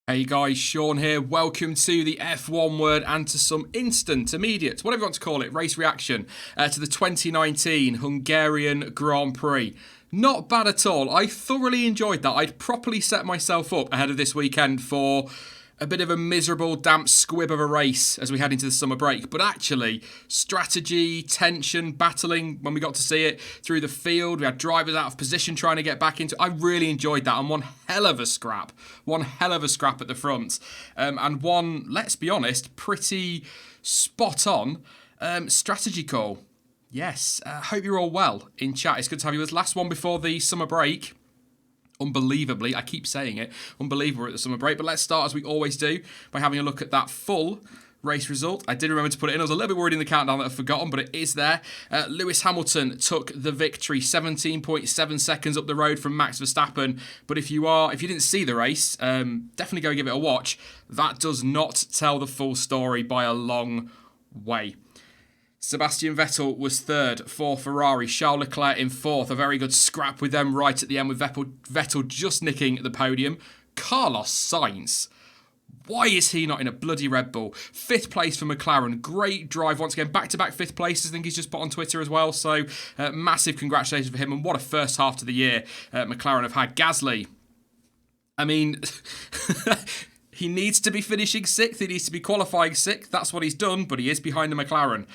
Hey guys, Sean here. Welcome to the F1 Word and to some instant, immediate, whatever you want to call it, race reaction to the 2019 Hungarian Grand Prix. Not bad at all. I thoroughly enjoyed that. I'd properly set myself up ahead of this weekend for a bit of a miserable, damp squib of a race as we head into the summer break. But actually, strategy, tension, battling when we got to see it through the field. We had drivers out of position trying to get back into it. I really enjoyed that. And one hell of a scrap. One hell of a scrap at the front. And one, let's be honest, pretty spot on strategy call. Yes, hope you're all well in chat. It's good to have you with us. Last one before the summer break. Unbelievably, I keep saying it, unbelievable at the summer break. But let's start, as we always do, by having a look at that full race result. I did remember to put it in. I was a little bit worried in the countdown that I'd forgotten, but it is there. Lewis Hamilton took the victory, 17.7 seconds up the road from Max Verstappen. But if you didn't see the race, definitely go give it a watch. That does not tell the full story by a long way. Sebastian Vettel was third for Ferrari. Charles Leclerc in fourth. A very good scrap with them right at the end, with Vettel just nicking the podium. Carlos Sainz. Why is he not in a bloody Red Bull? Fifth place for McLaren. Great drive once again. Back-to-back fifth places, I think he's just put on Twitter as well. So massive congratulations for him. And what a first half to the year McLaren have had. Gasly. I mean... he needs to be finishing sixth. He needs to be qualifying sixth. That's what he's done, but he is behind the McLaren.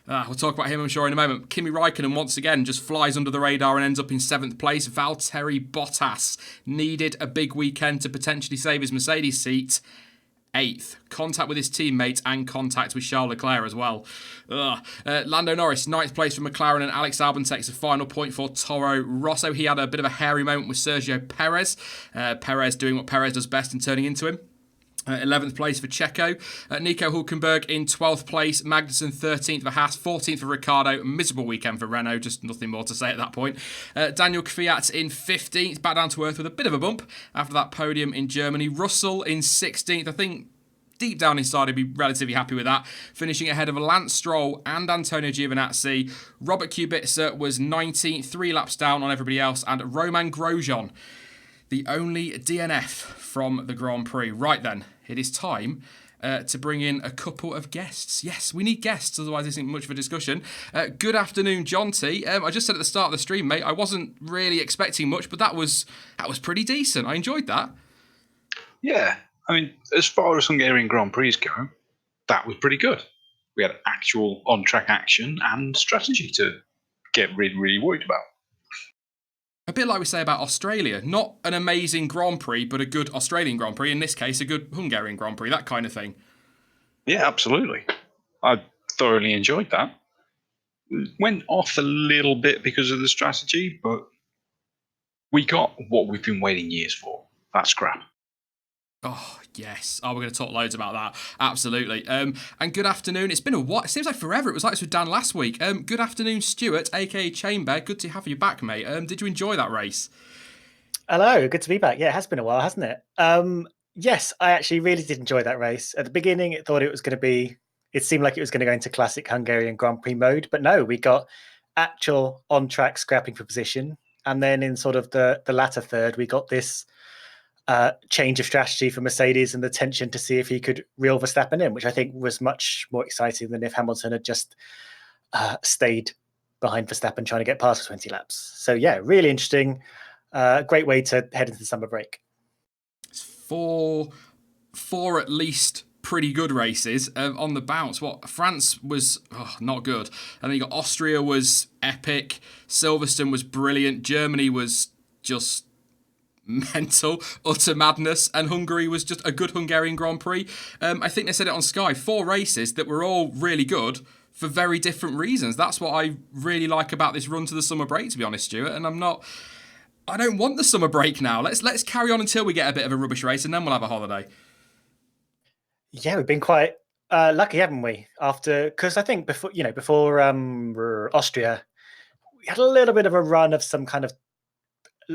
We'll talk about him, I'm sure, in a moment. Kimi Raikkonen, once again, just flies under the radar and ends up in seventh place. Valtteri Bottas needed a big weekend to potentially save his Mercedes seat. Eighth. Contact with his teammates and contact with Charles Leclerc as well. Lando Norris, ninth place for McLaren, and Alex Albon takes a final point for Toro Rosso. He had a bit of a hairy moment with Sergio Perez. Perez doing what Perez does best and turning into him. 11th place for Checo. Nico Hülkenberg in 12th place. Magnussen 13th for Haas. 14th for Ricciardo. Miserable weekend for Renault. Just nothing more to say at that point. Daniel Kvyat in 15th. Back down to earth with a bit of a bump after that podium in Germany. Russell in 16th. I think deep down inside I'd be relatively happy with that. Finishing ahead of Lance Stroll and Antonio Giovinazzi. Robert Kubica was 19th. 3 laps down on everybody else. And Romain Grosjean, the only DNF from the Grand Prix. Right then, it is time to bring in a couple of guests. Yes, we need guests, otherwise this isn't much of a discussion. Good afternoon, Jonty. I just said at the start of the stream, mate, I wasn't really expecting much, but that was pretty decent. I enjoyed that. Yeah, I mean, as far as Hungarian Grand Prix go, that was pretty good. We had actual on-track action and strategy to get really, really worried about. A bit like we say about Australia. Not an amazing Grand Prix, but a good Australian Grand Prix. In this case, a good Hungarian Grand Prix, that kind of thing. Yeah, absolutely. I thoroughly enjoyed that. Went off a little bit because of the strategy, but we got what we've been waiting years for. That scrap. Oh, yes. Oh, we're going to talk loads about that. Absolutely. And good afternoon. It's been a while. It seems like forever. It was like this with Dan last week. Good afternoon, Stuart, a.k.a. Chamber. Good to have you back, mate. Did you enjoy that race? Hello. Good to be back. Yeah, it has been a while, hasn't it? Yes, I actually really did enjoy that race. At the beginning, it seemed like it was going to go into classic Hungarian Grand Prix mode. But no, we got actual on-track scrapping for position. And then in sort of the latter third, we got this change of strategy for Mercedes and the tension to see if he could reel Verstappen in, which I think was much more exciting than if Hamilton had just stayed behind Verstappen trying to get past for 20 laps. So yeah, really interesting. Great way to head into the summer break. It's four at least pretty good races on the bounce. France was not good. And then you got Austria was epic. Silverstone was brilliant. Germany was just mental, utter madness, and Hungary was just a good Hungarian Grand Prix. I think they said it on Sky, 4 races that were all really good for very different reasons. That's what I really like about this run to the summer break, to be honest, Stuart. And I don't want the summer break now. Let's carry on until we get a bit of a rubbish race, and then we'll have a holiday. Yeah, we've been quite lucky, haven't we? Because I think before Austria, we had a little bit of a run of some kind of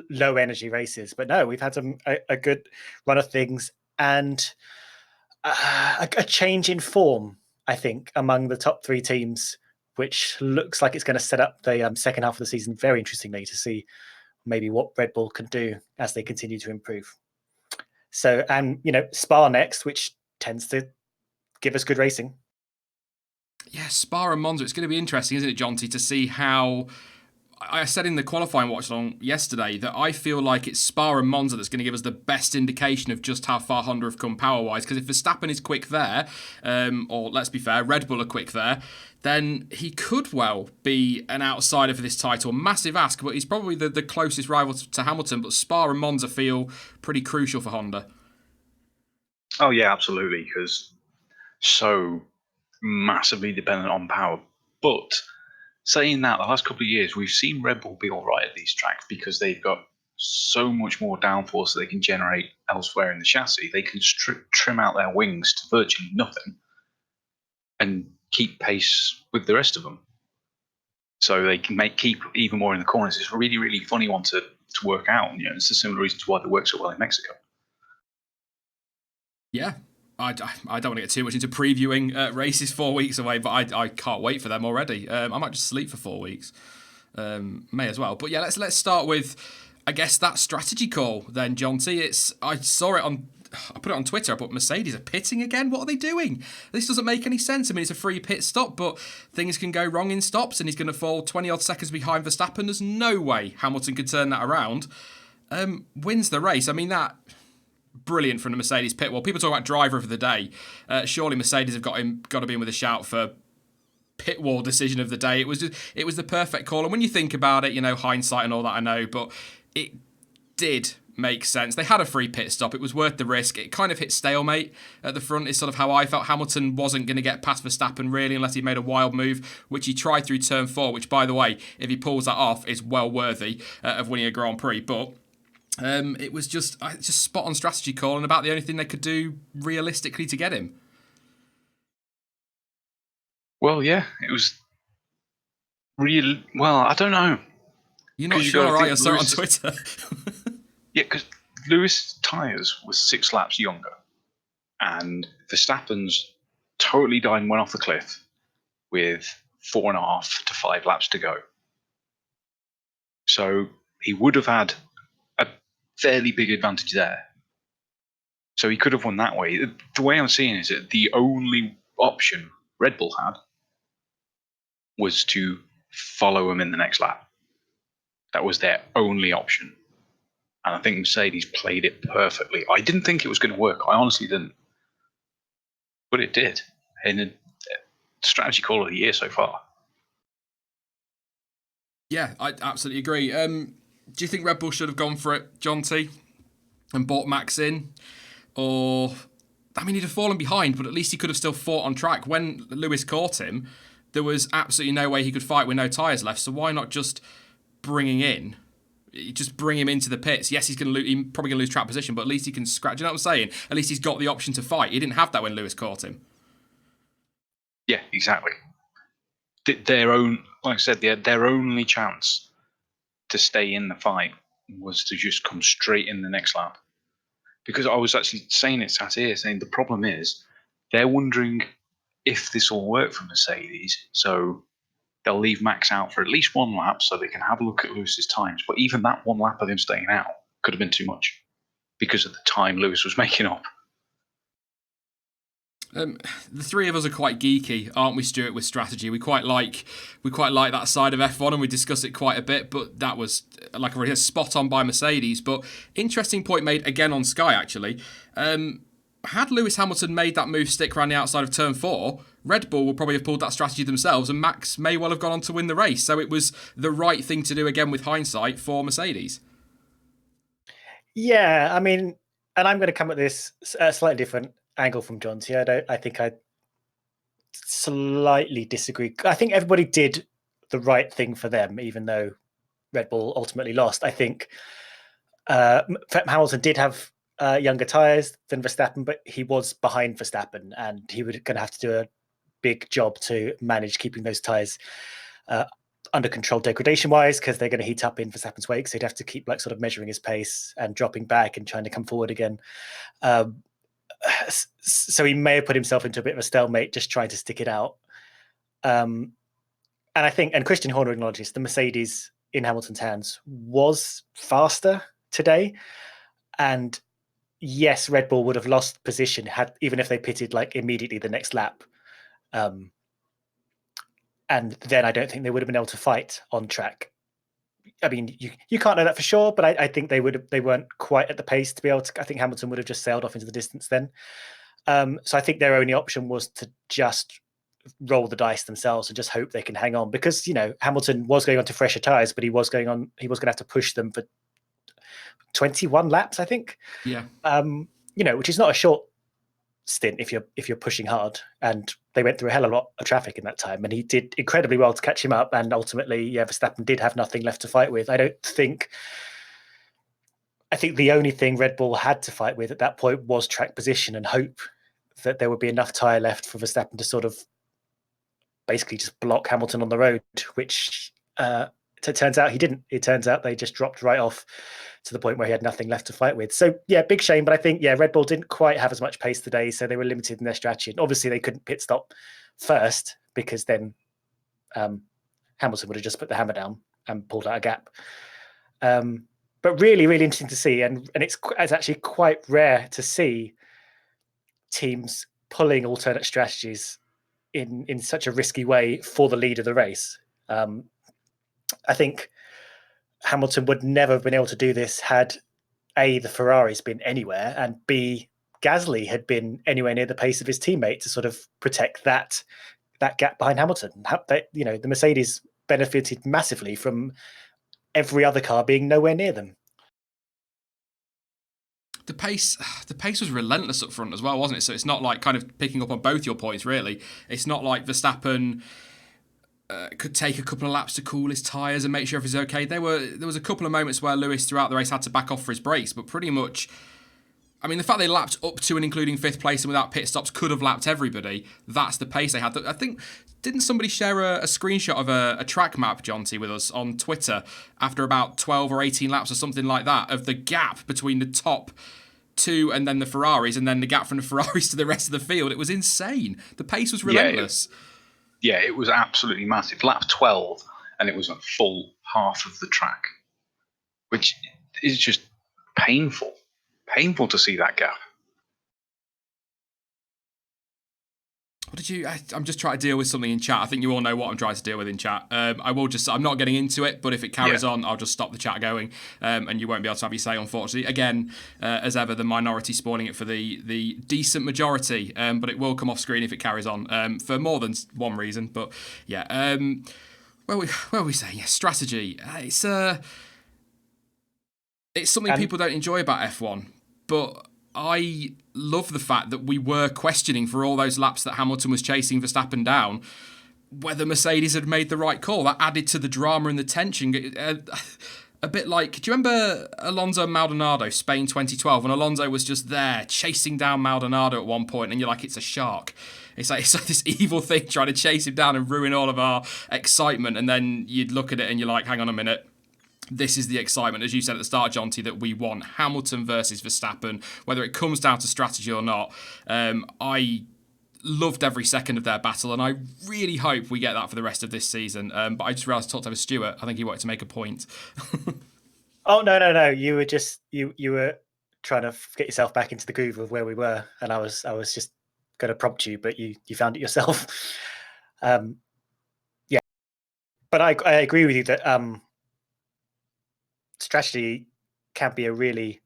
low energy races, but no, we've had a good run of things and a change in form, I think, among the top 3 teams, which looks like it's going to set up the second half of the season very interestingly to see maybe what Red Bull can do as they continue to improve. So, and Spa next, which tends to give us good racing. Yeah, Spa and Monza. It's going to be interesting, isn't it, Jonty, to see how. I said in the qualifying watch along yesterday that I feel like it's Spa and Monza that's going to give us the best indication of just how far Honda have come power-wise. Because if Verstappen is quick there, or let's be fair, Red Bull are quick there, then he could well be an outsider for this title. Massive ask, but he's probably the closest rival to Hamilton. But Spa and Monza feel pretty crucial for Honda. Oh, yeah, absolutely, because so massively dependent on power. But saying that, the last couple of years, we've seen Red Bull be all right at these tracks because they've got so much more downforce that they can generate elsewhere in the chassis. They can trim out their wings to virtually nothing and keep pace with the rest of them. So they can keep even more in the corners. It's a really, really funny one to work out. You know, it's a similar reason to why they work so well in Mexico. Yeah. I don't want to get too much into previewing races 4 weeks away, but I can't wait for them already. I might just sleep for 4 weeks. May as well. But yeah, let's start with, I guess, that strategy call then, Jonty. I saw it on, I put it on Twitter, but Mercedes are pitting again. What are they doing? This doesn't make any sense. I mean, it's a free pit stop, but things can go wrong in stops, and he's going to fall 20-odd seconds behind Verstappen. There's no way Hamilton could turn that around. Wins the race. I mean, that... brilliant from the Mercedes pit wall. People talk about driver of the day. Surely Mercedes have got to be in with a shout for pit wall decision of the day. It was the perfect call. And when you think about it, you know, hindsight and all that, I know, but it did make sense. They had a free pit stop. It was worth the risk. It kind of hit stalemate at the front is sort of how I felt. Hamilton wasn't going to get past Verstappen really unless he made a wild move, which he tried through turn 4, which, by the way, if he pulls that off, is well worthy of winning a Grand Prix. But it was just spot on strategy call and about the only thing they could do realistically to get him. Well, yeah, it was real. Well, I don't know. You're not sure, are you? I saw it on Twitter. Yeah, because Lewis' tyres were 6 laps younger, and Verstappen's totally died and went off the cliff with 4.5 to 5 laps to go. So he would have had a fairly big advantage there. So he could have won that way. The way I'm seeing it is that the only option Red Bull had was to follow him in the next lap. That was their only option. And I think Mercedes played it perfectly. I didn't think it was going to work. I honestly didn't. But it did. And a strategy call of the year so far. Yeah, I absolutely agree. Do you think Red Bull should have gone for it, Jonty, and brought Max in? Or, I mean, he'd have fallen behind, but at least he could have still fought on track. When Lewis caught him, there was absolutely no way he could fight with no tyres left. So why not just bring him into the pits? Yes, he's probably going to lose track position, but at least he can scratch. You know what I'm saying? At least he's got the option to fight. He didn't have that when Lewis caught him. Yeah, exactly. Their only chance to stay in the fight was to just come straight in the next lap. Because I was actually saying the problem is they're wondering if this will work for Mercedes. So they'll leave Max out for at least 1 lap so they can have a look at Lewis's times. But even that 1 lap of him staying out could have been too much because of the time Lewis was making up. The three of us are quite geeky, aren't we, Stuart, with strategy? We quite like that side of F1 and we discuss it quite a bit, but that was, like I already said, spot on by Mercedes. But interesting point made again on Sky, actually. Had Lewis Hamilton made that move stick around the outside of turn 4, Red Bull would probably have pulled that strategy themselves and Max may well have gone on to win the race. So it was the right thing to do again with hindsight for Mercedes. Yeah, I mean, and I'm going to come at this slightly different angle from Jonty. I think I slightly disagree. I think everybody did the right thing for them, even though Red Bull ultimately lost. I think Hamilton did have younger tyres than Verstappen, but he was behind Verstappen, and he was going to have to do a big job to manage keeping those tyres under control degradation-wise, because they're going to heat up in Verstappen's wake, so he'd have to keep like sort of measuring his pace and dropping back and trying to come forward again. So he may have put himself into a bit of a stalemate just trying to stick it out. And I think, and Christian Horner acknowledges, the Mercedes in Hamilton's hands was faster today. And yes, Red Bull would have lost position even if they pitted like immediately the next lap. And then I don't think they would have been able to fight on track. I mean, you can't know that for sure, but I think they weren't quite at the pace to be able to. I think Hamilton would have just sailed off into the distance then. So I think their only option was to just roll the dice themselves and just hope they can hang on, because Hamilton was going on to fresher tires, but he was going to have to push them for 21 laps, I think. Yeah. Which is not a short stint if you're pushing hard, and they went through a hell of a lot of traffic in that time, and he did incredibly well to catch him up. And ultimately, Verstappen did have nothing left to fight with. I think the only thing Red Bull had to fight with at that point was track position and hope that there would be enough tyre left for Verstappen to sort of basically just block Hamilton on the road, which it turns out he didn't. It turns out they just dropped right off to the point where he had nothing left to fight with. So, big shame. But I think, Red Bull didn't quite have as much pace today, so they were limited in their strategy. And obviously, they couldn't pit stop first because then Hamilton would have just put the hammer down and pulled out a gap. But really, really interesting to see. And it's actually quite rare to see teams pulling alternate strategies in such a risky way for the lead of the race. I think Hamilton would never have been able to do this had A, the Ferraris been anywhere, and B, Gasly had been anywhere near the pace of his teammate to sort of protect that gap behind Hamilton. The Mercedes benefited massively from every other car being nowhere near them. The pace was relentless up front as well, wasn't it? So it's not like, kind of picking up on both your points, really. It's not like Verstappen could take a couple of laps to cool his tyres and make sure everything's okay. There was a couple of moments where Lewis throughout the race had to back off for his brakes, but pretty much, I mean, the fact they lapped up to and including 5th place and without pit stops could have lapped everybody. That's the pace they had. I think, didn't somebody share a screenshot of a track map, Jonty, with us on Twitter after about 12 or 18 laps or something like that, of the gap between the top two and then the Ferraris, and then the gap from the Ferraris to the rest of the field? It was insane. The pace was relentless. It was absolutely massive. Lap 12, and it was a full half of the track, which is just painful. Painful to see that gap. What did you? I'm just trying to deal with something in chat. I think you all know what I'm trying to deal with in chat. I'm not getting into it, but if it carries on, I'll just stop the chat going, and you won't be able to have your say, unfortunately. Again, as ever, the minority spoiling it for the decent majority, but it will come off screen if it carries on, for more than one reason. But yeah, where are we saying? Yeah, strategy. It's something people don't enjoy about F1, but I love the fact that we were questioning for all those laps that Hamilton was chasing Verstappen down whether Mercedes had made the right call. That added to the drama and the tension. A bit like, do you remember Alonso Maldonado, Spain 2012, when Alonso was just there chasing down Maldonado at one point, and you're like, it's a shark. It's like this evil thing trying to chase him down and ruin all of our excitement, and then you'd look at it and you're like, hang on a minute. This is the excitement, as you said at the start, Jonty, that we want. Hamilton versus Verstappen, whether it comes down to strategy or not. I loved every second of their battle, and I really hope we get that for the rest of this season. But I just realised I talked over Stuart. I think he wanted to make a point. Oh, no. You were just you were trying to get yourself back into the groove of where we were, and I was just going to prompt you, but you found it yourself. But I agree with you that strategy can be a really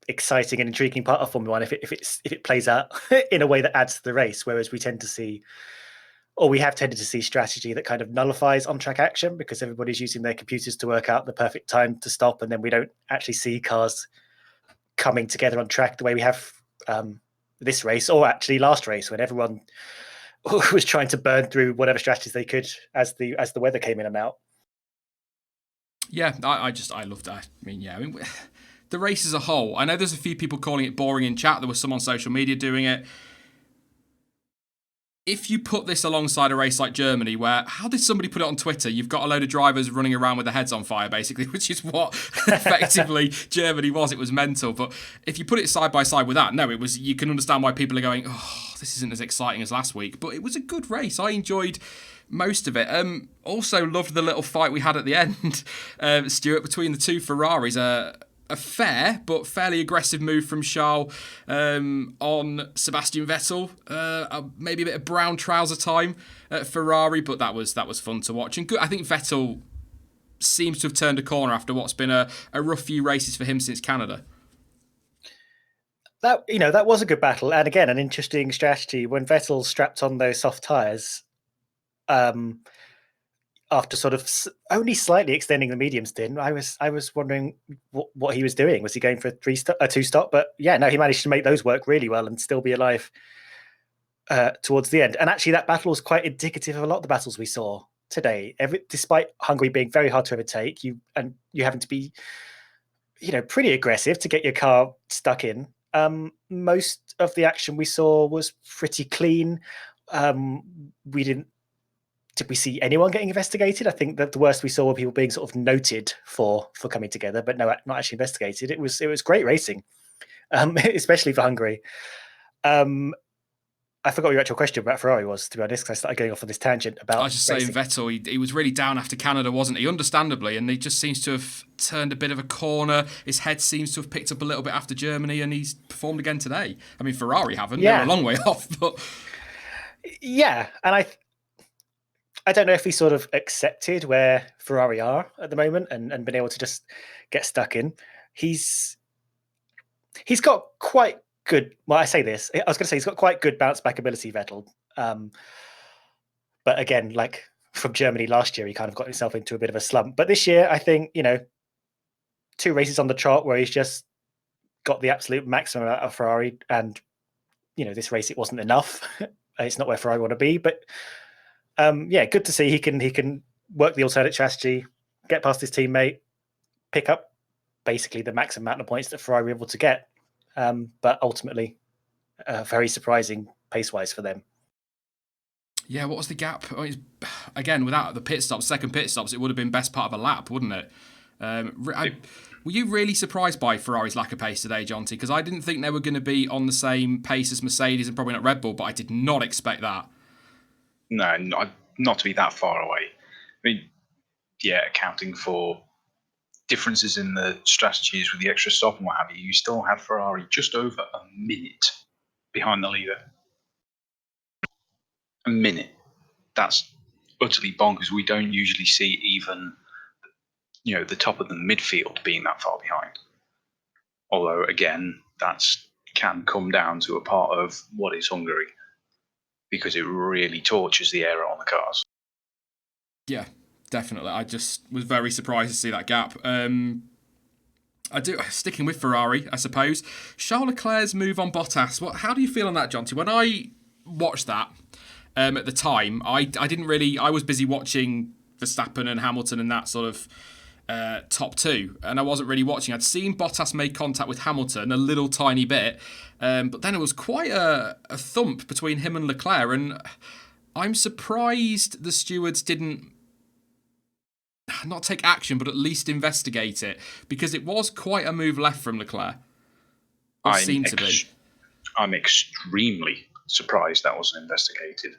exciting and intriguing part of Formula One if it plays out in a way that adds to the race. Whereas we have tended to see strategy that kind of nullifies on-track action because everybody's using their computers to work out the perfect time to stop, and then we don't actually see cars coming together on track the way we have this race, or actually last race when everyone was trying to burn through whatever strategies they could as the weather came in and out. Yeah, I loved that. I mean, the race as a whole, I know there's a few people calling it boring in chat. There was some on social media doing it. If you put this alongside a race like Germany, where, how did somebody put it on Twitter? You've got a load of drivers running around with their heads on fire, basically, which is what effectively Germany was. It was mental. But if you put it side by side with that, no, it was. You can understand why people are going, oh, this isn't as exciting as last week. But it was a good race. I enjoyed most of it. Also loved the little fight we had at the end, Stuart, between the two Ferraris. A fair but fairly aggressive move from Charles on Sebastian Vettel. Maybe a bit of brown trouser time at Ferrari, but that was fun to watch. And good, I think Vettel seems to have turned a corner after what's been a rough few races for him since Canada. That was a good battle, and again, an interesting strategy when Vettel strapped on those soft tyres. After sort of only slightly extending the medium stint, I was wondering what he was doing. Was he going for a 2-stop? But yeah, no, he managed to make those work really well and still be alive towards the end. And actually, that battle was quite indicative of a lot of the battles we saw today. Despite Hungary being very hard to overtake, you having to be, pretty aggressive to get your car stuck in. Most of the action we saw was pretty clean. Did we see anyone getting investigated? I think that the worst we saw were people being sort of noted for coming together, but no, not actually investigated. It was great racing, especially for Hungary. I forgot what your actual question about Ferrari was, to be honest, because I started going off on this tangent about I was just saying Vettel, he was really down after Canada, wasn't he? Understandably, and he just seems to have turned a bit of a corner. His head seems to have picked up a little bit after Germany, and he's performed again today. I mean, Ferrari haven't. Yeah. They're a long way off. But yeah, and I don't know if he sort of accepted where Ferrari are at the moment and been able to just get stuck in. He's got quite good. Well, I say this. I was going to say he's got quite good bounce back ability, Vettel. But again, like from Germany last year, he kind of got himself into a bit of a slump. But this year, I think 2 races on the trot where he's just got the absolute maximum out of Ferrari, and this race it wasn't enough. It's not where Ferrari want to be, but good to see he can work the alternate strategy, get past his teammate, pick up basically the maximum amount of points that Ferrari were able to get. But ultimately, very surprising pace-wise for them. Yeah, what was the gap? Again, without the second pit stops, it would have been best part of a lap, wouldn't it? Were you really surprised by Ferrari's lack of pace today, Jonty? Because I didn't think they were going to be on the same pace as Mercedes and probably not Red Bull, but I did not expect that. No, not to be that far away. I mean, yeah, accounting for differences in the strategies with the extra stop and what have you, you still had Ferrari just over a minute behind the leader. A minute. That's utterly bonkers. We don't usually see even, the top of the midfield being that far behind. Although, again, that can come down to a part of what is Hungary, because it really tortures the air on the cars. Yeah, definitely. I just was very surprised to see that gap. Sticking with Ferrari, I suppose. Charles Leclerc's move on Bottas. How do you feel on that, Jonty? When I watched that at the time, I didn't really. I was busy watching Verstappen and Hamilton and that sort of top 2, and I wasn't really watching. I'd seen Bottas make contact with Hamilton a little tiny bit, but then it was quite a thump between him and Leclerc, and I'm surprised the stewards didn't not take action, but at least investigate it, because it was quite a move left from Leclerc. I'm extremely surprised that wasn't investigated.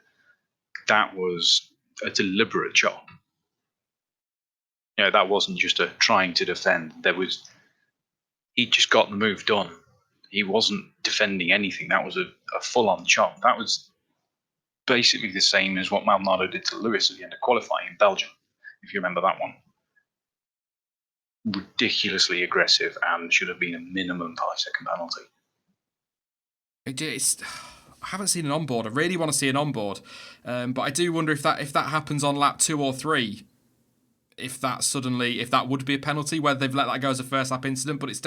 That was a deliberate job. That wasn't just a trying to defend. He just got the move done. He wasn't defending anything. That was a full-on chop. That was basically the same as what Maldonado did to Lewis at the end of qualifying in Belgium, if you remember that one. Ridiculously aggressive and should have been a minimum 5-second penalty. I haven't seen an onboard. I really want to see an onboard, but I do wonder if that happens on lap 2 or 3. If that would be a penalty, whether they've let that go as a first lap incident, but it's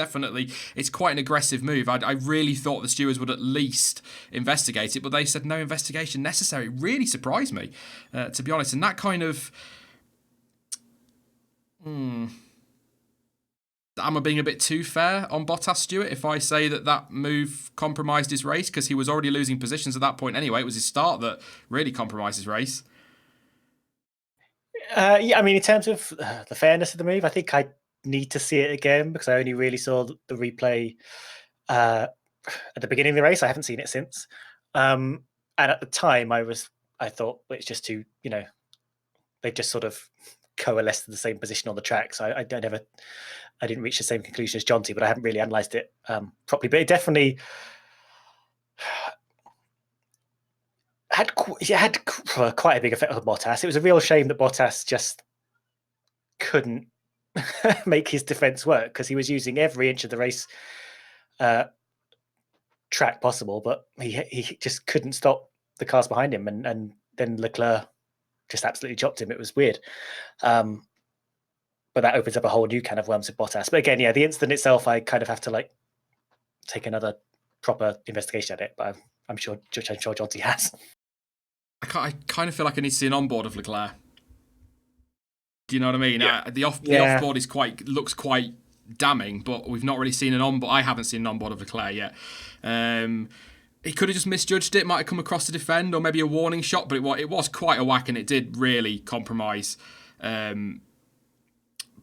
quite an aggressive move. I really thought the stewards would at least investigate it, but they said no investigation necessary. It really surprised me, to be honest. And that kind of, am I being a bit too fair on Bottas, Stewart, if I say that move compromised his race, because he was already losing positions at that point anyway? It was his start that really compromised his race. I mean, in terms of the fairness of the move, I think I need to see it again, because I only really saw the replay at the beginning of the race. I haven't seen it since. And at the time, I thought it's just too, they've just sort of coalesced in the same position on the track. So I didn't reach the same conclusion as Jonty, but I haven't really analysed it properly. But it definitely had quite a big effect on Bottas. It was a real shame that Bottas just couldn't make his defence work, because he was using every inch of the race track possible, but he just couldn't stop the cars behind him, and then Leclerc just absolutely chopped him. It was weird. But that opens up a whole new can of worms with Bottas. But again, the incident itself, I kind of have to take another proper investigation at it. But I'm sure Jonty has. I kind of feel like I need to see an onboard of Leclerc. Do you know what I mean? Yeah. The offboard is looks quite damning, but we've not really seen an onboard. I haven't seen an onboard of Leclerc yet. He could have just misjudged it. Might have come across to defend, or maybe a warning shot. But it was quite a whack, and it did really compromise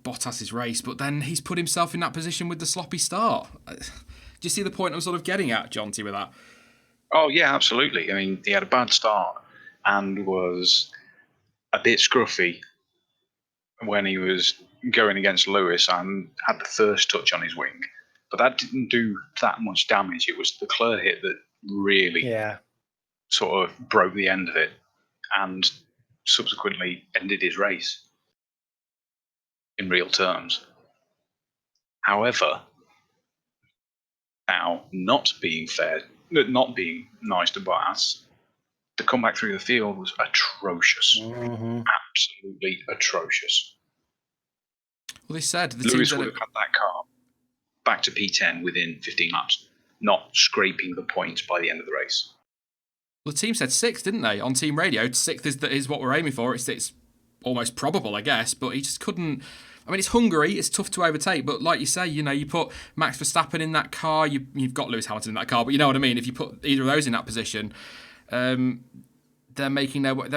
Bottas's race. But then he's put himself in that position with the sloppy start. Do you see the point I'm sort of getting at, Jonty, with that? Oh yeah, absolutely. I mean, he had a bad start and was a bit scruffy when he was going against Lewis and had the first touch on his wing. But that didn't do that much damage. It was the Leclerc hit that really sort of broke the end of it and subsequently ended his race in real terms. However, now not being nice to Bottas, the comeback through the field was atrocious. Mm-hmm. Absolutely atrocious. Well, they said Lewis would have had that car back to P10 within 15 laps, not scraping the points by the end of the race. Well, the team said 6th, didn't they? On team radio, 6th is what we're aiming for. It's almost probable, I guess, but he just couldn't. I mean, it's Hungary. It's tough to overtake, but like you say, you put Max Verstappen in that car. You've got Lewis Hamilton in that car, but you know what I mean. If you put either of those in that position, they're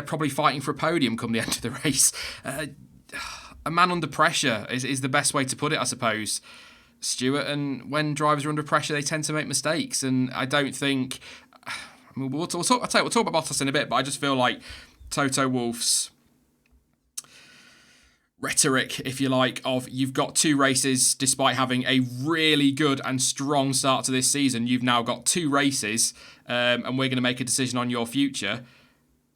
probably fighting for a podium come the end of the race. A man under pressure is the best way to put it, I suppose, Stuart. And when drivers are under pressure, they tend to make mistakes. And I don't think. I mean, we'll talk about Bottas in a bit, but I just feel like Toto Wolff's rhetoric, if you like, of you've got 2 races despite having a really good and strong start to this season. You've now got 2 races, and we're going to make a decision on your future.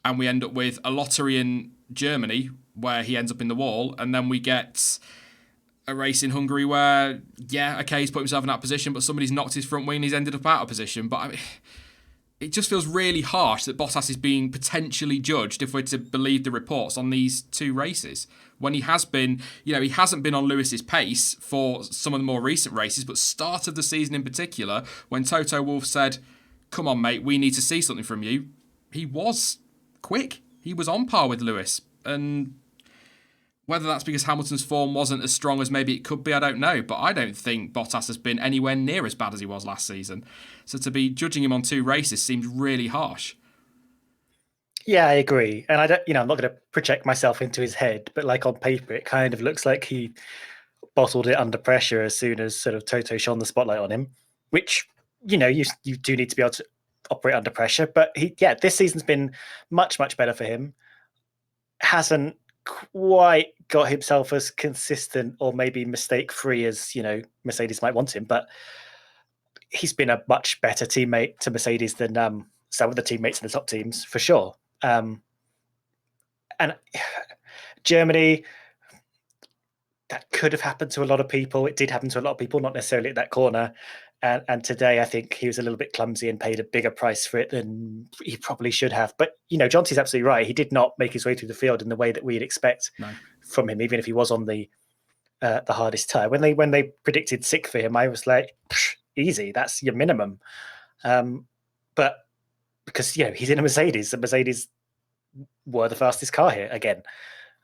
And we end up with a lottery in Germany where he ends up in the wall, and then we get a race in Hungary where, he's put himself in that position, but somebody's knocked his front wing and he's ended up out of position. But I mean, it just feels really harsh that Bottas is being potentially judged, if we're to believe the reports, on these 2 races. When he has been, he hasn't been on Lewis's pace for some of the more recent races, but start of the season in particular, when Toto Wolff said, "Come on, mate, we need to see something from you," he was quick. He was on par with Lewis. And whether that's because Hamilton's form wasn't as strong as maybe it could be, I don't know. But I don't think Bottas has been anywhere near as bad as he was last season. So to be judging him on 2 races seems really harsh. Yeah, I agree. And I don't, I'm not going to project myself into his head, but like on paper, it kind of looks like he bottled it under pressure as soon as sort of Toto shone the spotlight on him, which, you do need to be able to operate under pressure. But this season's been much, much better for him. Hasn't quite got himself as consistent or maybe mistake-free as, Mercedes might want him, but he's been a much better teammate to Mercedes than some of the teammates in the top teams, for sure. And Germany, that could have happened to a lot of people. It did happen to a lot of people, not necessarily at that corner. And today, I think he was a little bit clumsy and paid a bigger price for it than he probably should have. But, Jonty's absolutely right. He did not make his way through the field in the way that we'd expect from him, even if he was on the hardest tyre. When they predicted 6th for him, I was like, easy, that's your minimum. But because, he's in a Mercedes, and Mercedes were the fastest car here again.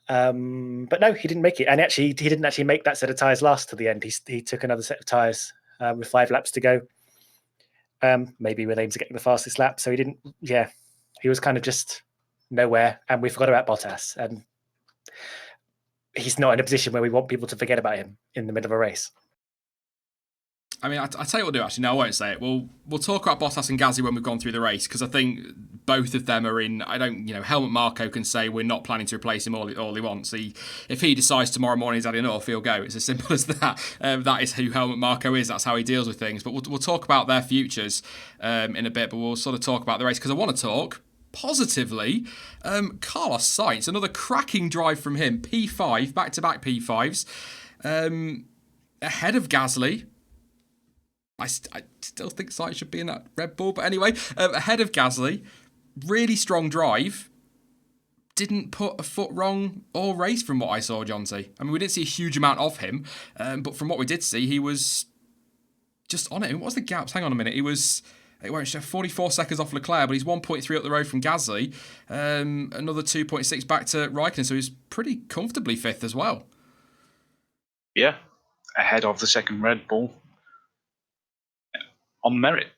But no, he didn't make it. And actually, he didn't actually make that set of tyres last to the end. He took another set of tyres with 5 laps to go. Maybe with aims of getting the fastest lap. So he didn't, he was kind of just nowhere. And we forgot about Bottas. And he's not in a position where we want people to forget about him in the middle of a race. I mean, I tell you what we'll do, actually. No, I won't say it. We'll talk about Bottas and Gasly when we've gone through the race, because I think both of them are in. Helmut Marko can say we're not planning to replace him all he wants. If he decides tomorrow morning he's had enough, he'll go. It's as simple as that. That is who Helmut Marko is. That's how he deals with things. But we'll talk about their futures in a bit, but we'll sort of talk about the race, because I want to talk positively. Carlos Sainz, another cracking drive from him. P5, back-to-back P5s. Ahead of Gasly. I still think Sainz should be in that Red Bull. But anyway, ahead of Gasly, really strong drive. Didn't put a foot wrong all race from what I saw, Jonty. I mean, we didn't see a huge amount of him. But from what we did see, he was just on it. What was the gaps? Hang on a minute. He was It won't show 44 seconds off Leclerc, but he's 1.3 up the road from Gasly. Another 2.6 back to Raikkonen, so he's pretty comfortably fifth as well. Yeah, ahead of the second Red Bull on merit.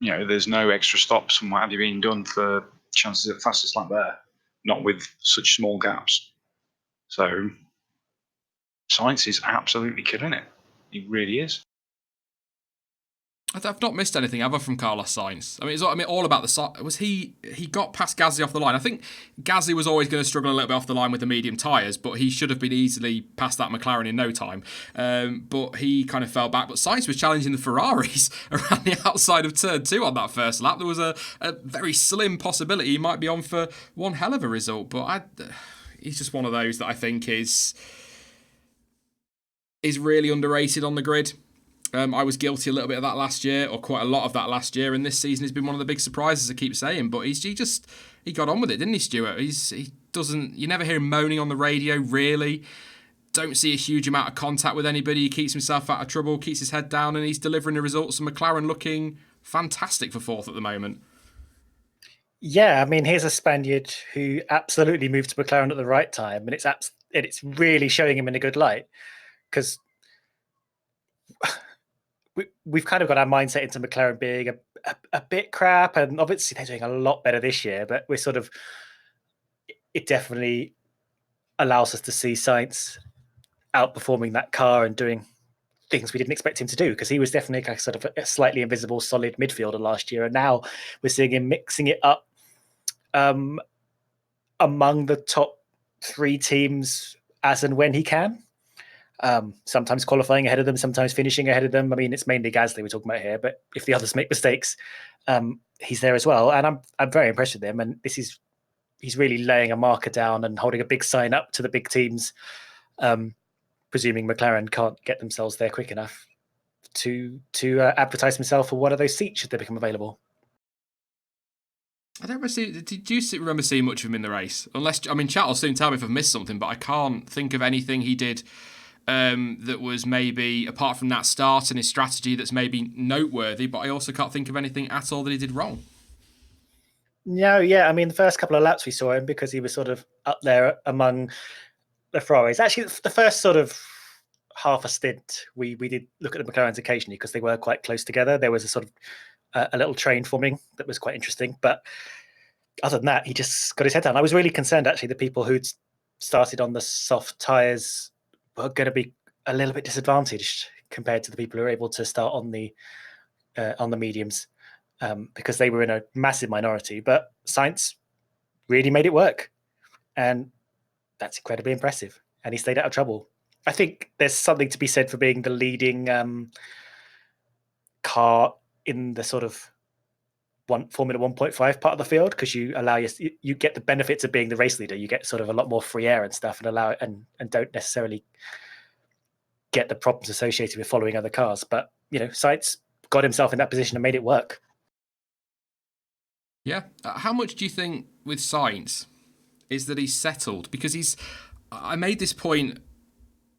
There's no extra stops and what have you been done for chances at fastest lap there, not with such small gaps. So Sainz is absolutely killing it. He really is. I've not missed anything ever from Carlos Sainz. I mean, all about the. Was he got past Gasly off the line? I think Gasly was always going to struggle a little bit off the line with the medium tyres, but he should have been easily past that McLaren in no time. But he kind of fell back. But Sainz was challenging the Ferraris around the outside of turn 2 on that first lap. There was a very slim possibility he might be on for one hell of a result. But he's just one of those that I think is really underrated on the grid. I was guilty a little bit of that last year, or quite a lot of that last year, and this season has been one of the big surprises, I keep saying. But he got on with it, didn't he, Stuart? You never hear him moaning on the radio, really. Don't see a huge amount of contact with anybody. He keeps himself out of trouble, keeps his head down, and he's delivering the results. And McLaren looking fantastic for fourth at the moment. Yeah, I mean, here's a Spaniard who absolutely moved to McLaren at the right time, and it's really showing him in a good light, because we've kind of got our mindset into McLaren being a bit crap, and obviously they're doing a lot better this year, but we're sort of, it definitely allows us to see Sainz outperforming that car and doing things we didn't expect him to do, because he was definitely a sort of a slightly invisible solid midfielder last year, and now we're seeing him mixing it up among the top 3 teams as and when he can. Sometimes qualifying ahead of them, sometimes finishing ahead of them. I mean, it's mainly Gasly we're talking about here, but if the others make mistakes, he's there as well. And I'm very impressed with him. And he's really laying a marker down and holding a big sign up to the big teams, presuming McLaren can't get themselves there quick enough to advertise himself for one of those seats should they become available. I don't remember did you remember seeing much of him in the race? Unless, I mean, chat will soon tell me if I've missed something, but I can't think of anything he did that was maybe, apart from that start and his strategy, that's maybe noteworthy, but I also can't think of anything at all that he did wrong. No, yeah, I mean, the first couple of laps we saw him because he was sort of up there among the Ferraris. Actually, the first sort of half a stint, we did look at the McLarens occasionally because they were quite close together. There was a sort of a little train forming that was quite interesting, but other than that, he just got his head down. I was really concerned, actually, the people who'd started on the soft tyres were going to be a little bit disadvantaged compared to the people who were able to start on the mediums, because they were in a massive minority. But Sainz really made it work, and that's incredibly impressive. And he stayed out of trouble. I think there's something to be said for being the leading car in the sort of Formula 1.5 part of the field, because you get the benefits of being the race leader. You get sort of a lot more free air and stuff, and don't necessarily get the problems associated with following other cars. But Sainz got himself in that position and made it work. Yeah. How much do you think with Sainz is that he's settled? Because I made this point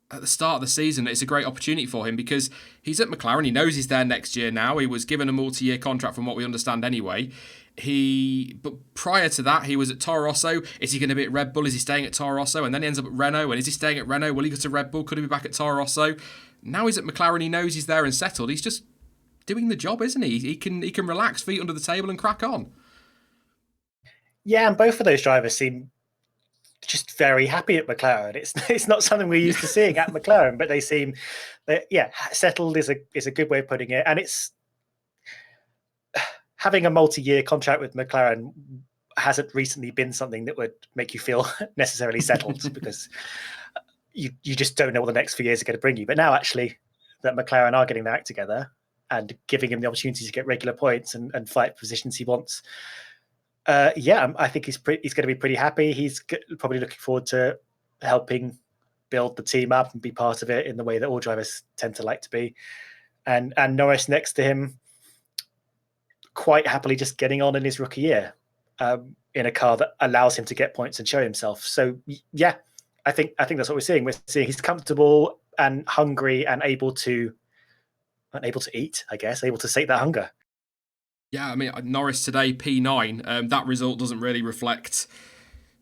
at the start of the season that it's a great opportunity for him, because he's at McLaren. He knows he's there next year now. He was given a multi-year contract from what we understand anyway. But prior to that, he was at Toro Rosso. Is he going to be at Red Bull? Is he staying at Toro Rosso? And then he ends up at Renault. And is he staying at Renault? Will he go to Red Bull? Could he be back at Toro Rosso? Now he's at McLaren. He knows he's there and settled. He's just doing the job, isn't he? He can relax, feet under the table, and crack on. Yeah, and both of those drivers seem just very happy at McLaren. It's not something we're used to seeing at McLaren, but they seem, settled is a good way of putting it. And it's having a multi-year contract with McLaren hasn't recently been something that would make you feel necessarily settled, because you just don't know what the next few years are going to bring you. But now, actually, that McLaren are getting their act together and giving him the opportunity to get regular points and fight positions he wants. I think he's going to be pretty happy. He's probably looking forward to helping build the team up and be part of it in the way that all drivers tend to like to be. And Norris next to him, quite happily just getting on in his rookie year in a car that allows him to get points and show himself. So yeah, I think that's what we're seeing. We're seeing he's comfortable and hungry and able to eat, I guess, able to sate that hunger. Yeah, I mean, Norris today, P9. That result doesn't really reflect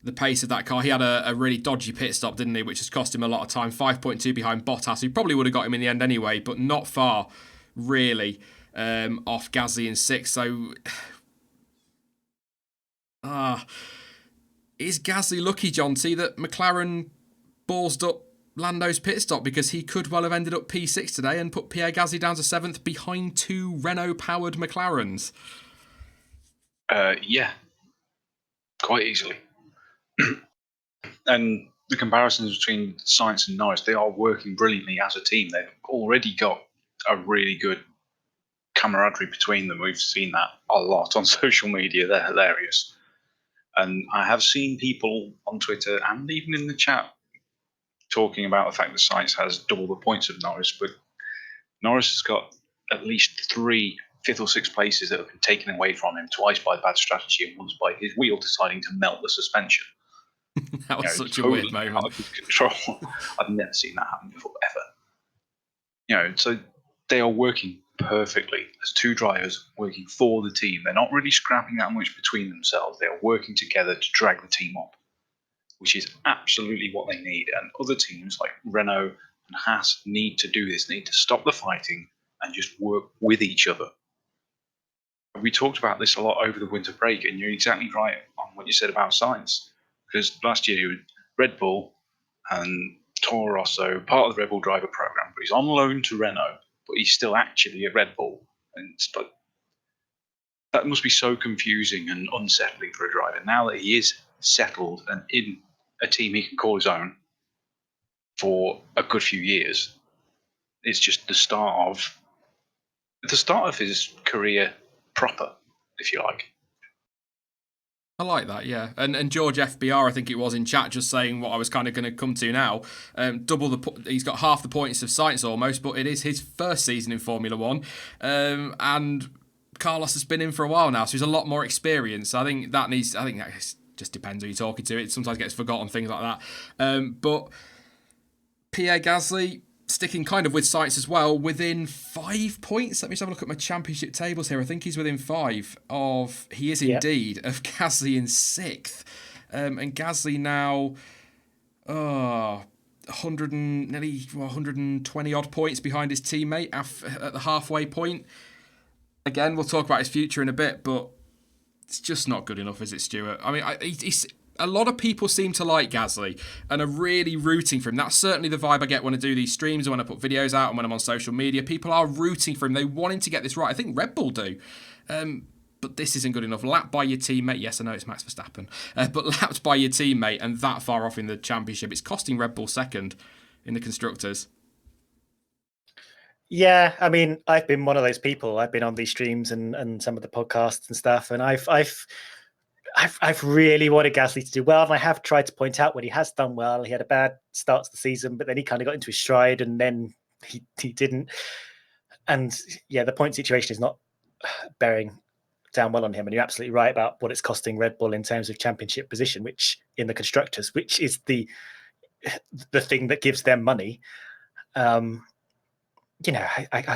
the pace of that car. He had a really dodgy pit stop, didn't he, which has cost him a lot of time. 5.2 behind Bottas, who probably would have got him in the end anyway, but not far, really, off Gasly in 6th. So, is Gasly lucky, Jonty, that McLaren ballsed up Lando's pit stop, because he could well have ended up P6 today and put Pierre Gasly down to 7th behind 2 Renault-powered McLarens? Yeah, quite easily. And the comparisons between Sainz and Norris, they are working brilliantly as a team. They've already got a really good camaraderie between them. We've seen that a lot on social media. They're hilarious. And I have seen people on Twitter and even in the chat talking about the fact that Sainz has double the points of Norris, but Norris has got at least 3 fifth or sixth places that have been taken away from him, twice by bad strategy and once by his wheel deciding to melt the suspension. That was such Totally a weird moment. out of his control. I've never seen that happen before, ever. So they are working perfectly as 2 drivers working for the team. They're not really scrapping that much between themselves. They are working together to drag the team up, which is absolutely what they need. And other teams like Renault and Haas need to do this, need to stop the fighting and just work with each other. We talked about this a lot over the winter break, and you're exactly right on what you said about Sainz. Because last year, Red Bull and Toro Rosso, part of the Red Bull driver program, but he's on loan to Renault, but he's still actually at Red Bull. And it's like, that must be so confusing and unsettling for a driver. Now that he is settled and in a team he can call his own for a good few years, it's just the start of his career proper, if you like. I like that, yeah. And George FBR, I think it was, in chat, just saying what I was kind of going to come to now. He's got half the points of Sainz almost, but it is his first season in Formula One, and Carlos has been in for a while now, so he's a lot more experienced. I think that just depends who you're talking to. It sometimes gets forgotten, things like that. But Pierre Gasly, sticking kind of with Sainz as well, within 5 points. Let me just have a look at my championship tables here. I think he's within 5 of, he is indeed, of Gasly in 6th. And Gasly now, 120 odd points behind his teammate at the halfway point. Again, we'll talk about his future in a bit, but it's just not good enough, is it, Stuart? I mean, he's a lot of people seem to like Gasly and are really rooting for him. That's certainly the vibe I get when I do these streams and when I put videos out and when I'm on social media. People are rooting for him. They want him to get this right. I think Red Bull do. But this isn't good enough. Lapped by your teammate. Yes, I know it's Max Verstappen. But lapped by your teammate and that far off in the championship. It's costing Red Bull second in the Constructors. Yeah, I mean, I've been one of those people. I've been on these streams and some of the podcasts and stuff, and I've really wanted Gasly to do well, and I have tried to point out when he has done well. He had a bad start to the season, but then he kind of got into his stride, and then he didn't. And yeah, the point situation is not bearing down well on him. And you're absolutely right about what it's costing Red Bull in terms of championship position, which in the constructors, which is the thing that gives them money. I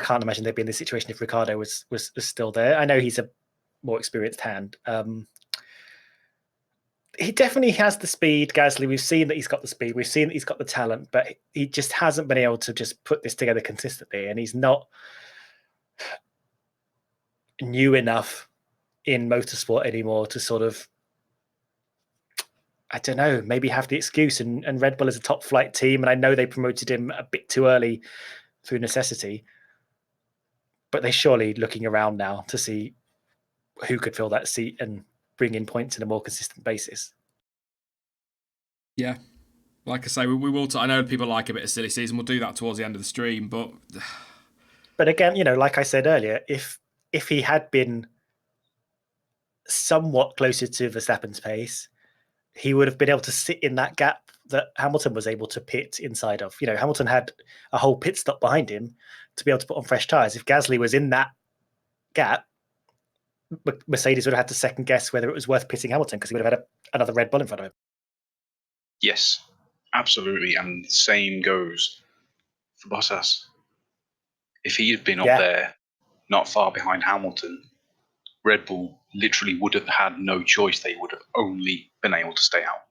can't imagine they'd be in this situation if Ricciardo was still there. I know he's a more experienced hand. He definitely has the speed, Gasly. We've seen that he's got the speed. We've seen that he's got the talent, but he just hasn't been able to just put this together consistently. And he's not new enough in motorsport anymore to sort of, I don't know, maybe have the excuse. And Red Bull is a top flight team. And I know they promoted him a bit too early through necessity, but they're surely looking around now to see who could fill that seat and bring in points on a more consistent basis. Yeah. Like I say, we will. I know people like a bit of silly season. We'll do that towards the end of the stream. But again, like I said earlier, if he had been somewhat closer to Verstappen's pace, he would have been able to sit in that gap that Hamilton was able to pit inside of. Hamilton had a whole pit stop behind him to be able to put on fresh tyres. If Gasly was in that gap, Mercedes would have had to second guess whether it was worth pitting Hamilton because he would have had another Red Bull in front of him. Yes, absolutely. And the same goes for Bottas. If he had been up there, not far behind Hamilton, Red Bull literally would have had no choice. They would have only been able to stay out.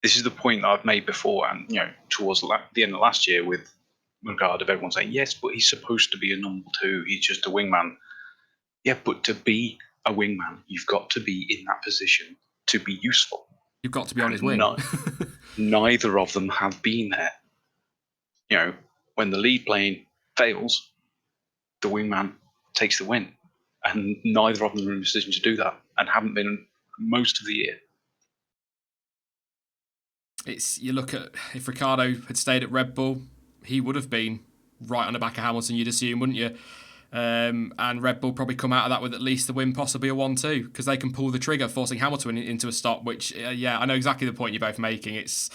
This is the point that I've made before, and towards the end of last year, with regard of everyone saying, yes, but he's supposed to be a number 2. He's just a wingman. Yeah, but to be a wingman, you've got to be in that position to be useful. You've got to be on his wing. Neither of them have been there. When the lead plane fails, the wingman takes the win. And neither of them are in a position to do that, and haven't been most of the year. You look at, if Ricciardo had stayed at Red Bull, he would have been right on the back of Hamilton, you'd assume, wouldn't you? And Red Bull probably come out of that with at least the win, possibly a 1-2, because they can pull the trigger, forcing Hamilton into a stop, which, I know exactly the point you're both making. It's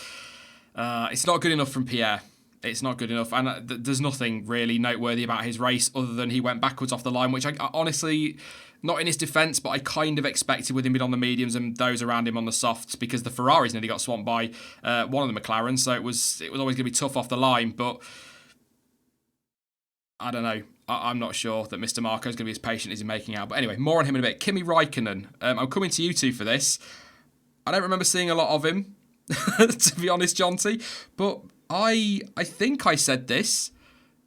not good enough from Pierre. It's not good enough. And there's nothing really noteworthy about his race other than he went backwards off the line, which I honestly, not in his defence, but I kind of expected with him being on the mediums and those around him on the softs, because the Ferraris nearly got swamped by one of the McLarens. So it was always going to be tough off the line. But I don't know. I'm not sure that Mr. Marco's going to be as patient as he's making out. But anyway, more on him in a bit. Kimi Räikkönen. I'm coming to you two for this. I don't remember seeing a lot of him, to be honest, Jonty. But I think I said this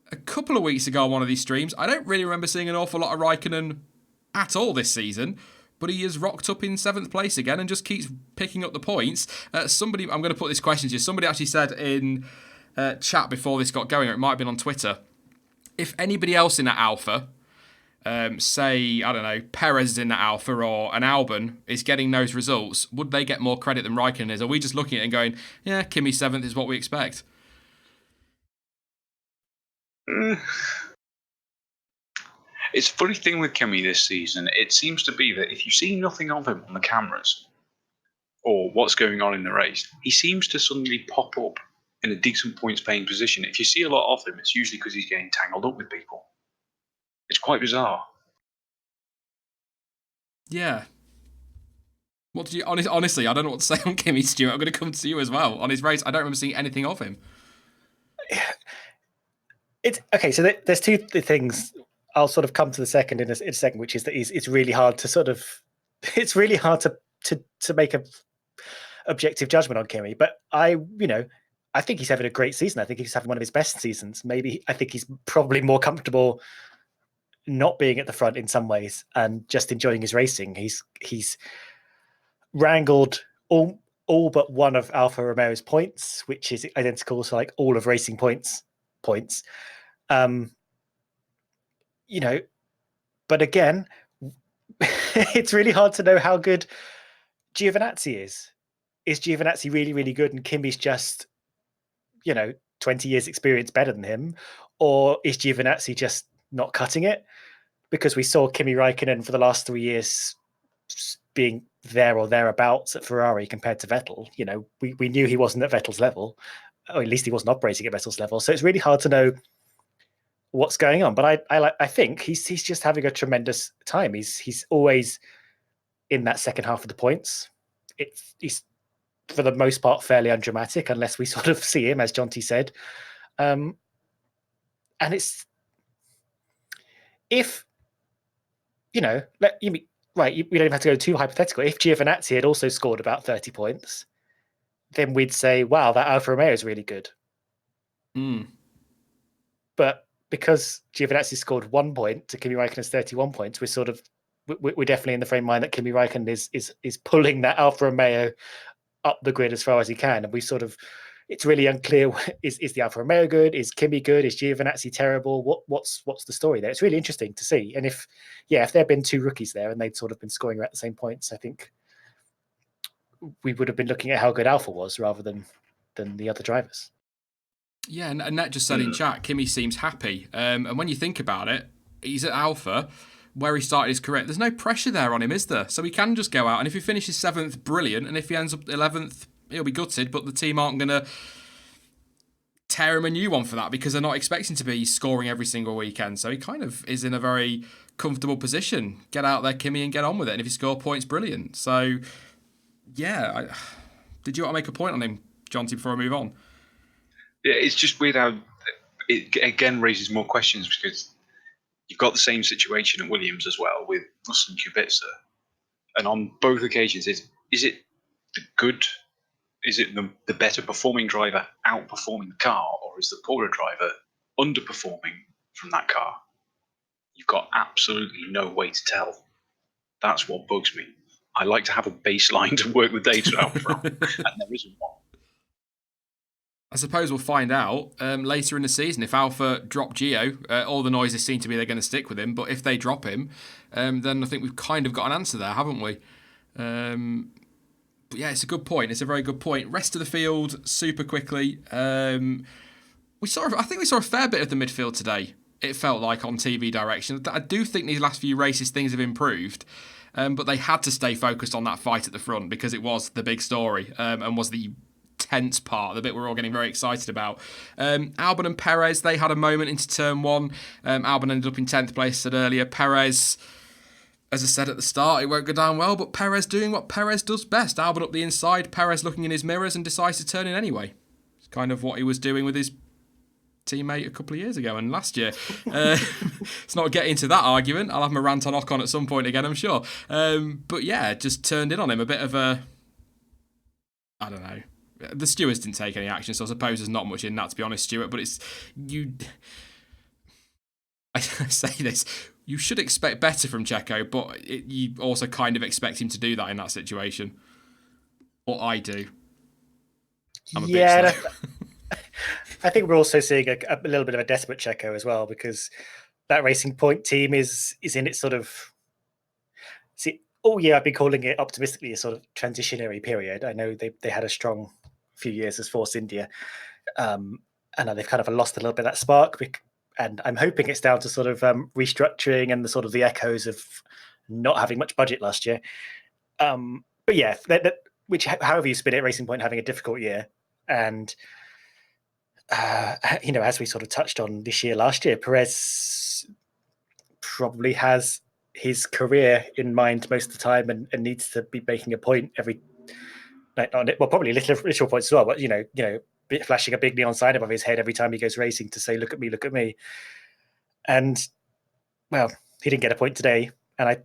a couple of weeks ago on one of these streams. I don't really remember seeing an awful lot of Räikkönen at all this season, but he has rocked up in 7th place again and just keeps picking up the points. I'm going to put this question to you. Somebody actually said in chat before this got going, or it might have been on Twitter, if anybody else in that Alpha, say, I don't know, Perez is in that Alpha or an Albon is getting those results, would they get more credit than Räikkönen is? Are we just looking at it and going, yeah, Kimi 7th is what we expect? It's a funny thing with Kimi this season. It seems to be that if you see nothing of him on the cameras or what's going on in the race, he seems to suddenly pop up in a decent points-paying position. If you see a lot of him, it's usually because he's getting tangled up with people. It's quite bizarre. Yeah. What did you honestly? I don't know what to say on Kimi, Stuart. I'm going to come to you as well on his race. I don't remember seeing anything of him. It's okay. So there's two things. I'll sort of come to the second in a second, which is that it's really hard to it's really hard to make a objective judgment on Kimi. But I think he's having a great season. I think he's having one of his best seasons. Maybe I think he's probably more comfortable not being at the front in some ways and just enjoying his racing. He's wrangled all but one of Alfa Romeo's points, which is identical to like all of Racing Points. But again, it's really hard to know how good Giovinazzi is. Is Giovinazzi really, really good and Kimi's just, 20 years experience better than him? Or is Giovinazzi just not cutting it? Because we saw Kimi Räikkönen for the last 3 years being there or thereabouts at Ferrari compared to Vettel. We knew he wasn't at Vettel's level, or at least he wasn't operating at Vettel's level. So it's really hard to know what's going on. But I think he's just having a tremendous time. He's always in that second half of the points. He's for the most part fairly undramatic, unless we sort of see him, as Jonty said. And it's if we don't even have to go too hypothetical. If Giovinazzi had also scored about 30 points, then we'd say, wow, that Alfa Romeo is really good. But because Giovinazzi scored 1 point to Kimi Räikkönen's 31 points, we're definitely in the frame of mind that Kimi Räikkönen is pulling that Alfa Romeo up the grid as far as he can. And it's really unclear, is the Alfa Romeo good? Is Kimi good? Is Giovinazzi terrible? What's the story there? It's really interesting to see. And if there had been 2 rookies there and they'd sort of been scoring at the same points, I think we would have been looking at how good Alfa was rather than the other drivers. Yeah, and Annette just said in chat, Kimi seems happy. And when you think about it, he's at Alpha, where he started his career. There's no pressure there on him, is there? So he can just go out, and if he finishes 7th, brilliant. And if he ends up 11th, he'll be gutted, but the team aren't going to tear him a new one for that because they're not expecting to be scoring every single weekend. So he kind of is in a very comfortable position. Get out there, Kimi, and get on with it. And if you score points, brilliant. So, yeah. Did you want to make a point on him, Jonty, before I move on? Yeah, it's just weird how it again raises more questions because You've got the same situation at Williams as well with Russell and Kubica. And on both occasions, is it the good, is it the better performing driver outperforming the car, or is the poorer driver underperforming from that car? You've got absolutely no way to tell. That's what bugs me. I like to have a baseline to work the data out from, and there isn't one. I suppose we'll find out later in the season. If Alpha drop Gio, all the noises seem to be they're going to stick with him. But if they drop him, then I think we've kind of got an answer there, haven't we? But yeah, it's a good point. It's a very good point. Rest of the field, super quickly. I think we saw a fair bit of the midfield today. It felt like on TV direction. I do think these last few races things have improved. But they had to stay focused on that fight at the front because it was the big story and was the tense part, the bit we're all getting very excited about. Albon and Perez, they had a moment into turn one. Albon ended up in 10th place, said earlier. Perez, as I said at the start, it won't go down well, but Perez doing what Perez does best. Albon up the inside, Perez looking in his mirrors and decides to turn in anyway. It's kind of what he was doing with his teammate a couple of years ago and last year. Let's not get into that argument. I'll have my rant on Ocon at some point again, I'm sure. But yeah, just turned in on him. A bit of a, I don't know. The stewards didn't take any action, so I suppose there's not much in that, to be honest, Stuart. But it's you. I say this. You should expect better from Checo, but you also kind of expect him to do that in that situation. Or I do. I'm a bit slow. I think we're also seeing a little bit of a desperate Checo as well, because that Racing Point team is in its sort of. See, all year I've been calling it optimistically a sort of transitionary period. I know they had a strong few years as Force India, and now they've kind of lost a little bit of that spark. And I'm hoping it's down to sort of restructuring and the sort of the echoes of not having much budget last year. But yeah, however you spin it, Racing Point having a difficult year, and as we sort of touched on last year, Perez probably has his career in mind most of the time and needs to be making a point every. Well, probably literal points as well, but flashing a big neon sign above his head every time he goes racing to say, "Look at me, look at me." And well, he didn't get a point today, and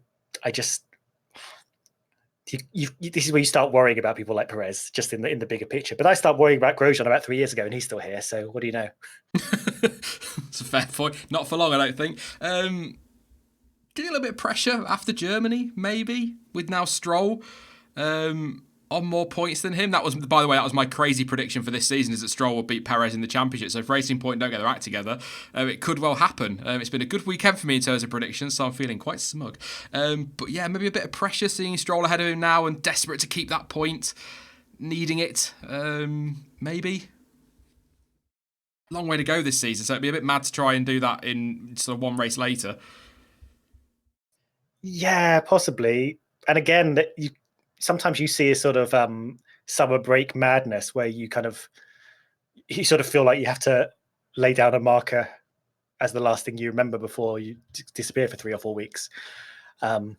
I just this is where you start worrying about people like Perez, just in the bigger picture. But I started worrying about Grosjean about 3 years ago, and he's still here. So what do you know? It's a fair point. Not for long, I don't think. Getting a little bit of pressure after Germany, maybe, with now Stroll on more points than him. That was, by the way, my crazy prediction for this season, is that Stroll will beat Perez in the championship. So if Racing Point don't get their act together, it could well happen. It's been a good weekend for me in terms of predictions, so I'm feeling quite smug. But yeah, maybe a bit of pressure seeing Stroll ahead of him now and desperate to keep that point, needing it. Maybe. Long way to go this season, so it'd be a bit mad to try and do that in sort of one race later. Yeah, possibly. And again, sometimes you see a sort of summer break madness where you sort of feel like you have to lay down a marker as the last thing you remember before you disappear for 3 or 4 weeks. But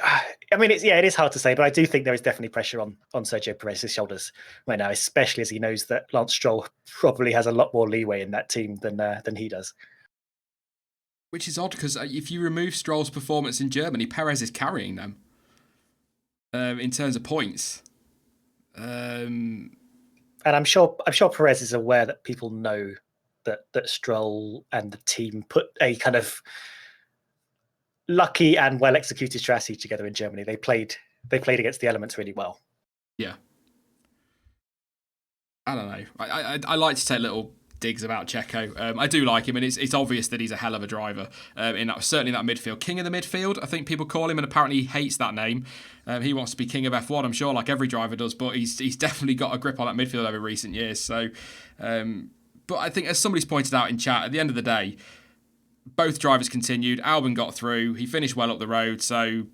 I mean, it is hard to say, but I do think there is definitely pressure on Sergio Perez's shoulders right now, especially as he knows that Lance Stroll probably has a lot more leeway in that team than he does. Which is odd, because if you remove Stroll's performance in Germany, Perez is carrying them in terms of points. And I'm sure Perez is aware that people know that Stroll and the team put a kind of lucky and well executed strategy together in Germany. They played against the elements really well. Yeah. I don't know. I like to take little digs about Checo. I do like him, and it's obvious that he's a hell of a driver certainly in that midfield. King of the midfield, I think people call him, and apparently he hates that name. He wants to be king of F1, I'm sure, like every driver does, but he's definitely got a grip on that midfield over recent years. So, but I think, as somebody's pointed out in chat, at the end of the day, both drivers continued. Albon got through. He finished well up the road, so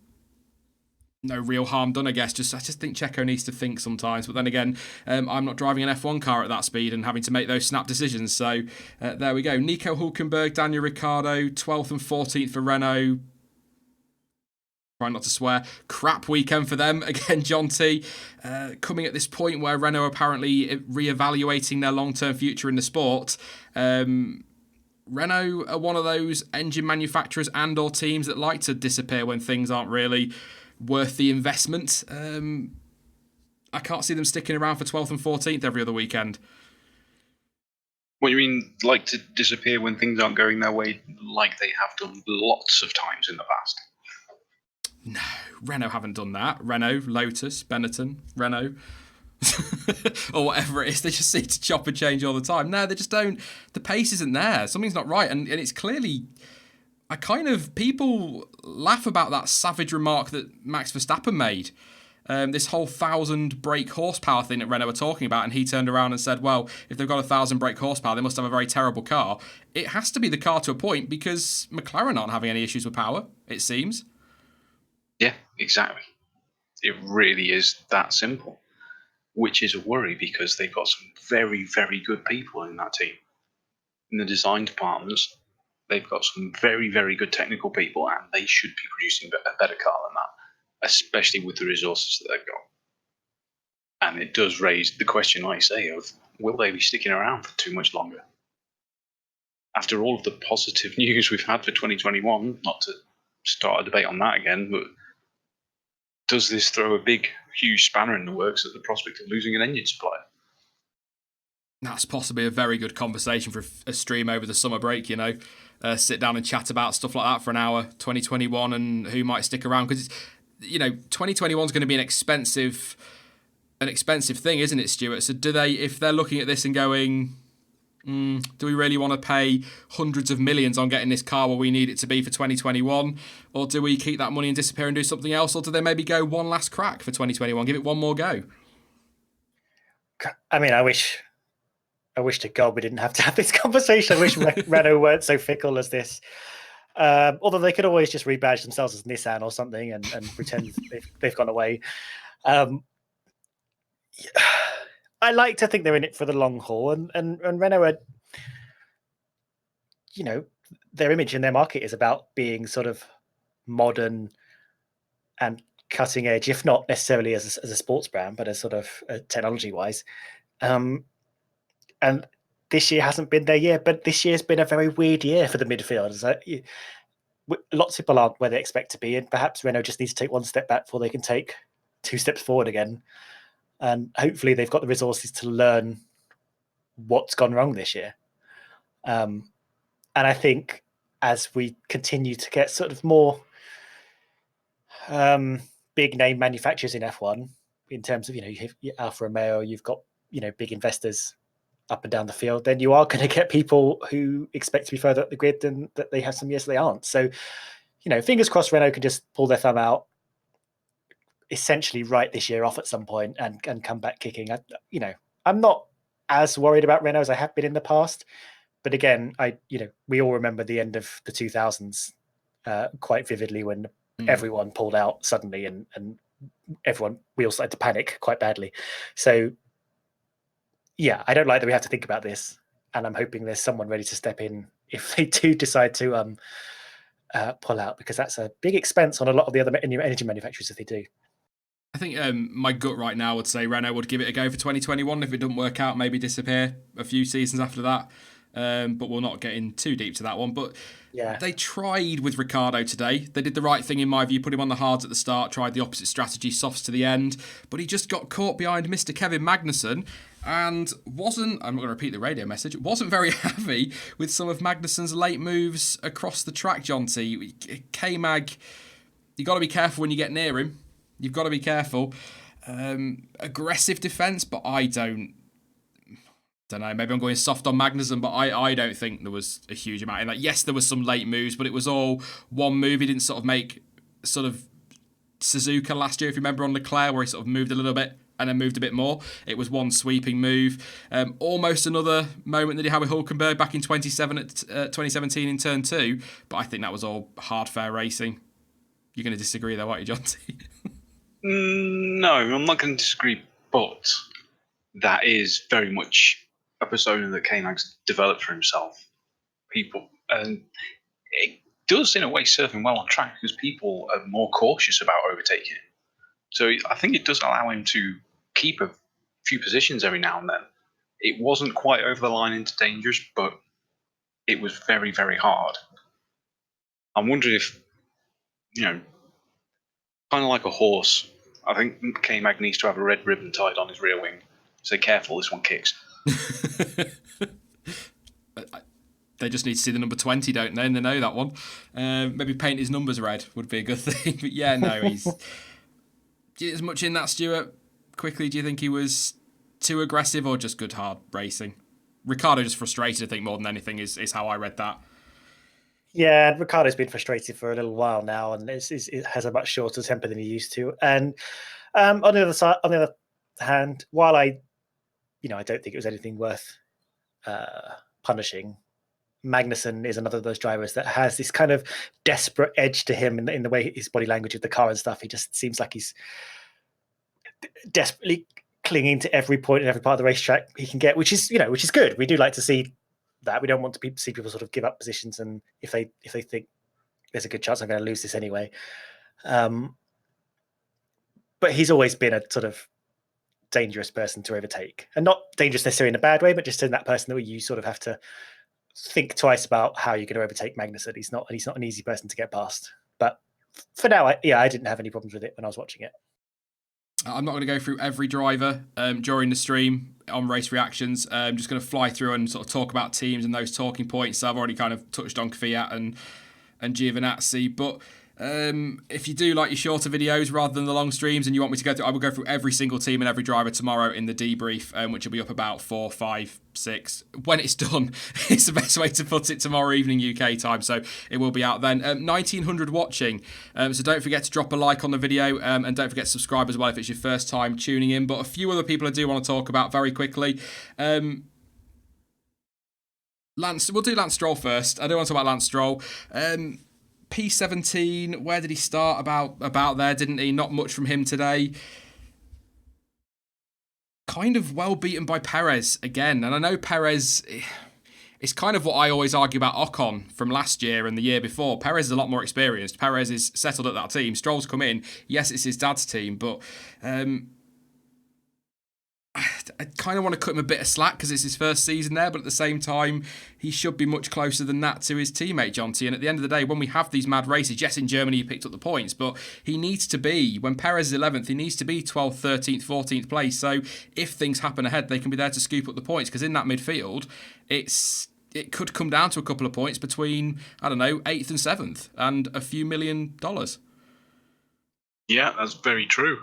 no real harm done, I guess. I just think Checo needs to think sometimes. But then again, I'm not driving an F1 car at that speed and having to make those snap decisions. So there we go. Nico Hulkenberg, Daniel Ricciardo, 12th and 14th for Renault. Trying not to swear. Crap weekend for them. Again, Jonty, coming at this point where Renault are apparently reevaluating their long-term future in the sport. Renault are one of those engine manufacturers and or teams that like to disappear when things aren't really worth the investment. I can't see them sticking around for 12th and 14th every other weekend. What do you mean, like to disappear when things aren't going their way, like they have done lots of times in the past? No, Renault haven't done that. Renault, Lotus, Benetton, Renault, or whatever it is. They just seem to chop and change all the time. No, they just don't. The pace isn't there. Something's not right. And it's clearly... people laugh about that savage remark that Max Verstappen made. This whole 1,000 brake horsepower thing that Renault were talking about, and he turned around and said, well, if they've got 1,000 brake horsepower, they must have a very terrible car. It has to be the car to a point, because McLaren aren't having any issues with power, it seems. Yeah, exactly. It really is that simple, which is a worry because they've got some very, very good people in that team. In the design departments, they've got some very, very good technical people, and they should be producing a better car than that, especially with the resources that they've got. And it does raise the question, like I say, of will they be sticking around for too much longer? After all of the positive news we've had for 2021, not to start a debate on that again, but does this throw a big, huge spanner in the works at the prospect of losing an engine supplier? That's possibly a very good conversation for a stream over the summer break, sit down and chat about stuff like that for an hour, 2021, and who might stick around. Because, 2021 is going to be an expensive thing, isn't it, Stuart? So do they, if they're looking at this and going, do we really want to pay hundreds of millions on getting this car where we need it to be for 2021? Or do we keep that money and disappear and do something else? Or do they maybe go one last crack for 2021, give it one more go? I mean, I wish to God we didn't have to have this conversation. I wish Renault weren't so fickle as this. Although they could always just rebadge themselves as Nissan or something and pretend they've gone away. I like to think they're in it for the long haul, and Renault are, their image in their market is about being sort of modern and cutting edge, if not necessarily as a sports brand, but as sort of technology wise. And this year hasn't been their year, but this year's been a very weird year for the midfielders. Lots of people aren't where they expect to be, and perhaps Renault just needs to take one step back before they can take 2 steps forward again. And hopefully they've got the resources to learn what's gone wrong this year. And I think as we continue to get sort of more big name manufacturers in F1, in terms of, you have Alfa Romeo, you've got, big investors up and down the field, then you are going to get people who expect to be further up the grid than that they have some years they aren't. So, fingers crossed Renault can just pull their thumb out, essentially write this year off at some point and come back kicking. I'm not as worried about Renault as I have been in the past, but again, we all remember the end of the 2000s quite vividly when everyone pulled out suddenly and we all started to panic quite badly. So yeah, I don't like that we have to think about this, and I'm hoping there's someone ready to step in if they do decide to pull out, because that's a big expense on a lot of the other energy manufacturers if they do. I think my gut right now would say Renault would give it a go for 2021. If it doesn't work out, maybe disappear a few seasons after that. But we'll not get in too deep to that one. But yeah, they tried with Ricciardo today. They did the right thing in my view, put him on the hards at the start, tried the opposite strategy, softs to the end. But he just got caught behind Mr. Kevin Magnussen and wasn't, I'm not going to repeat the radio message, wasn't very happy with some of Magnussen's late moves across the track, Jonty. K-Mag, you got to be careful when you get near him. You've got to be careful. Aggressive defence, but I don't know. Maybe I'm going soft on Magnussen, but I don't think there was a huge amount in that. Yes, there was some late moves, but it was all one move. He didn't sort of make sort of Suzuka last year, if you remember, on Leclerc, where he sort of moved a little bit and then moved a bit more. It was one sweeping move. Almost another moment that he had with Hülkenberg back in 2017 in turn 2, but I think that was all hard, fair racing. You're going to disagree though, aren't you, Jonty? No, I'm not going to disagree, but that is very much a persona that K-Mag's developed for himself. And it does, in a way, serve him well on track because people are more cautious about overtaking him. So I think it does allow him to keep a few positions every now and then. It wasn't quite over the line into dangerous, but it was very, very hard. I'm wondering if, kind of like a horse. I think K-Mag needs to have a red ribbon tied on his rear wing. So careful, this one kicks. They just need to see the number 20, don't they? And they know that one. Maybe paint his numbers red would be a good thing. But yeah, no, he's... As much in that, Stuart, quickly, do you think he was too aggressive or just good hard racing? Ricciardo just frustrated, I think, more than anything is how I read that. Yeah, Ricardo's been frustrated for a little while now, and it has a much shorter temper than he used to. And on the other hand, while I don't think it was anything worth punishing, Magnussen is another of those drivers that has this kind of desperate edge to him in the way his body language of the car and stuff. He just seems like he's desperately clinging to every point and every part of the racetrack he can get, which is good. We do like to see that. We don't want to see people sort of give up positions, and if they think there's a good chance I'm going to lose this anyway. But he's always been a sort of dangerous person to overtake, and not dangerous necessarily in a bad way, but just in that person that you sort of have to think twice about how you're going to overtake Magnussen. He's not an easy person to get past. But for now, I didn't have any problems with it when I was watching it. I'm not going to go through every driver during the stream on race reactions. I'm just going to fly through and sort of talk about teams and those talking points. So I've already kind of touched on Kvyat and Giovinazzi. But if you do like your shorter videos rather than the long streams and you want me to go through, I will go through every single team and every driver tomorrow in the debrief, which will be up about 4, 5, 6. When it's done, it's the best way to put it, tomorrow evening UK time. So it will be out then. 1900 watching. So don't forget to drop a like on the video and don't forget to subscribe as well if it's your first time tuning in. But a few other people I do want to talk about very quickly. We'll do Lance Stroll first. I do want to talk about Lance Stroll. P17, where did he start? About there, didn't he? Not much from him today. Kind of well beaten by Perez again. And I know Perez, it's kind of what I always argue about Ocon from last year and the year before. Perez is a lot more experienced. Perez is settled at that team. Stroll's come in. Yes, it's his dad's team, but I kind of want to cut him a bit of slack because it's his first season there, but at the same time, he should be much closer than that to his teammate, Jonty. And at the end of the day, when we have these mad races, yes, in Germany he picked up the points, but he needs to be, when Perez is 11th, he needs to be 12th, 13th, 14th place. So if things happen ahead, they can be there to scoop up the points, because in that midfield, it could come down to a couple of points between, I don't know, 8th and 7th and a few $1 million. Yeah, that's very true.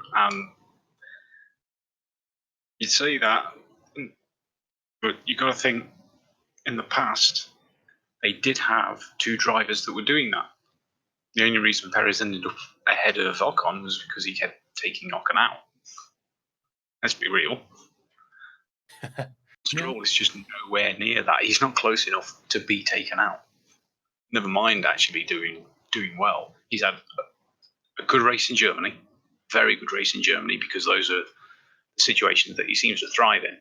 You'd say that, but you got to think, in the past, they did have two drivers that were doing that. The only reason Perez ended up ahead of Ocon was because he kept taking Ocon out. Let's be real. Stroll is just nowhere near that. He's not close enough to be taken out. Never mind actually doing well. He's had a good race in Germany, very good race in Germany, because those are situations that he seems to thrive in.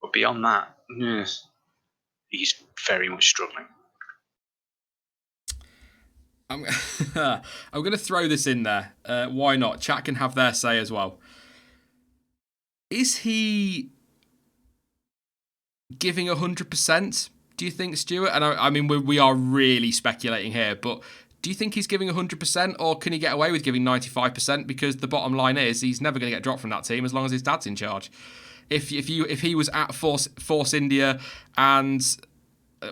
But beyond that, yes, he's very much struggling. I'm going to throw this in there. Why not? Chat can have their say as well. Is he giving 100%, do you think, Stuart? And I mean, we are really speculating here, but do you think he's giving 100%, or can he get away with giving 95%? Because the bottom line is he's never going to get dropped from that team as long as his dad's in charge. If he was at Force India, and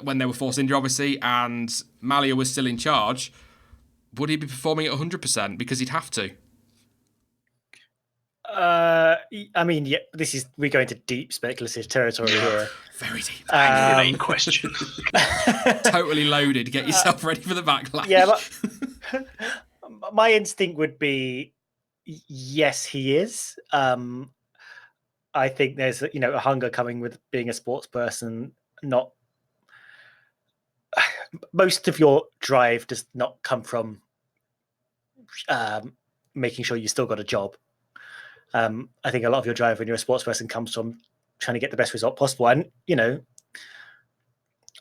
when they were Force India, obviously, and Malia was still in charge, would he be performing at 100%? Because he'd have to. I mean, yeah, we're going to deep speculative territory here. Very deep. Main question. Totally loaded. Get yourself ready for the backlash. Yeah, but my instinct would be yes, he is. I think there's a hunger coming with being a sports person. Not most of your drive does not come from making sure you still got a job. I think a lot of your drive when you're a sports person comes from trying to get the best result possible. And,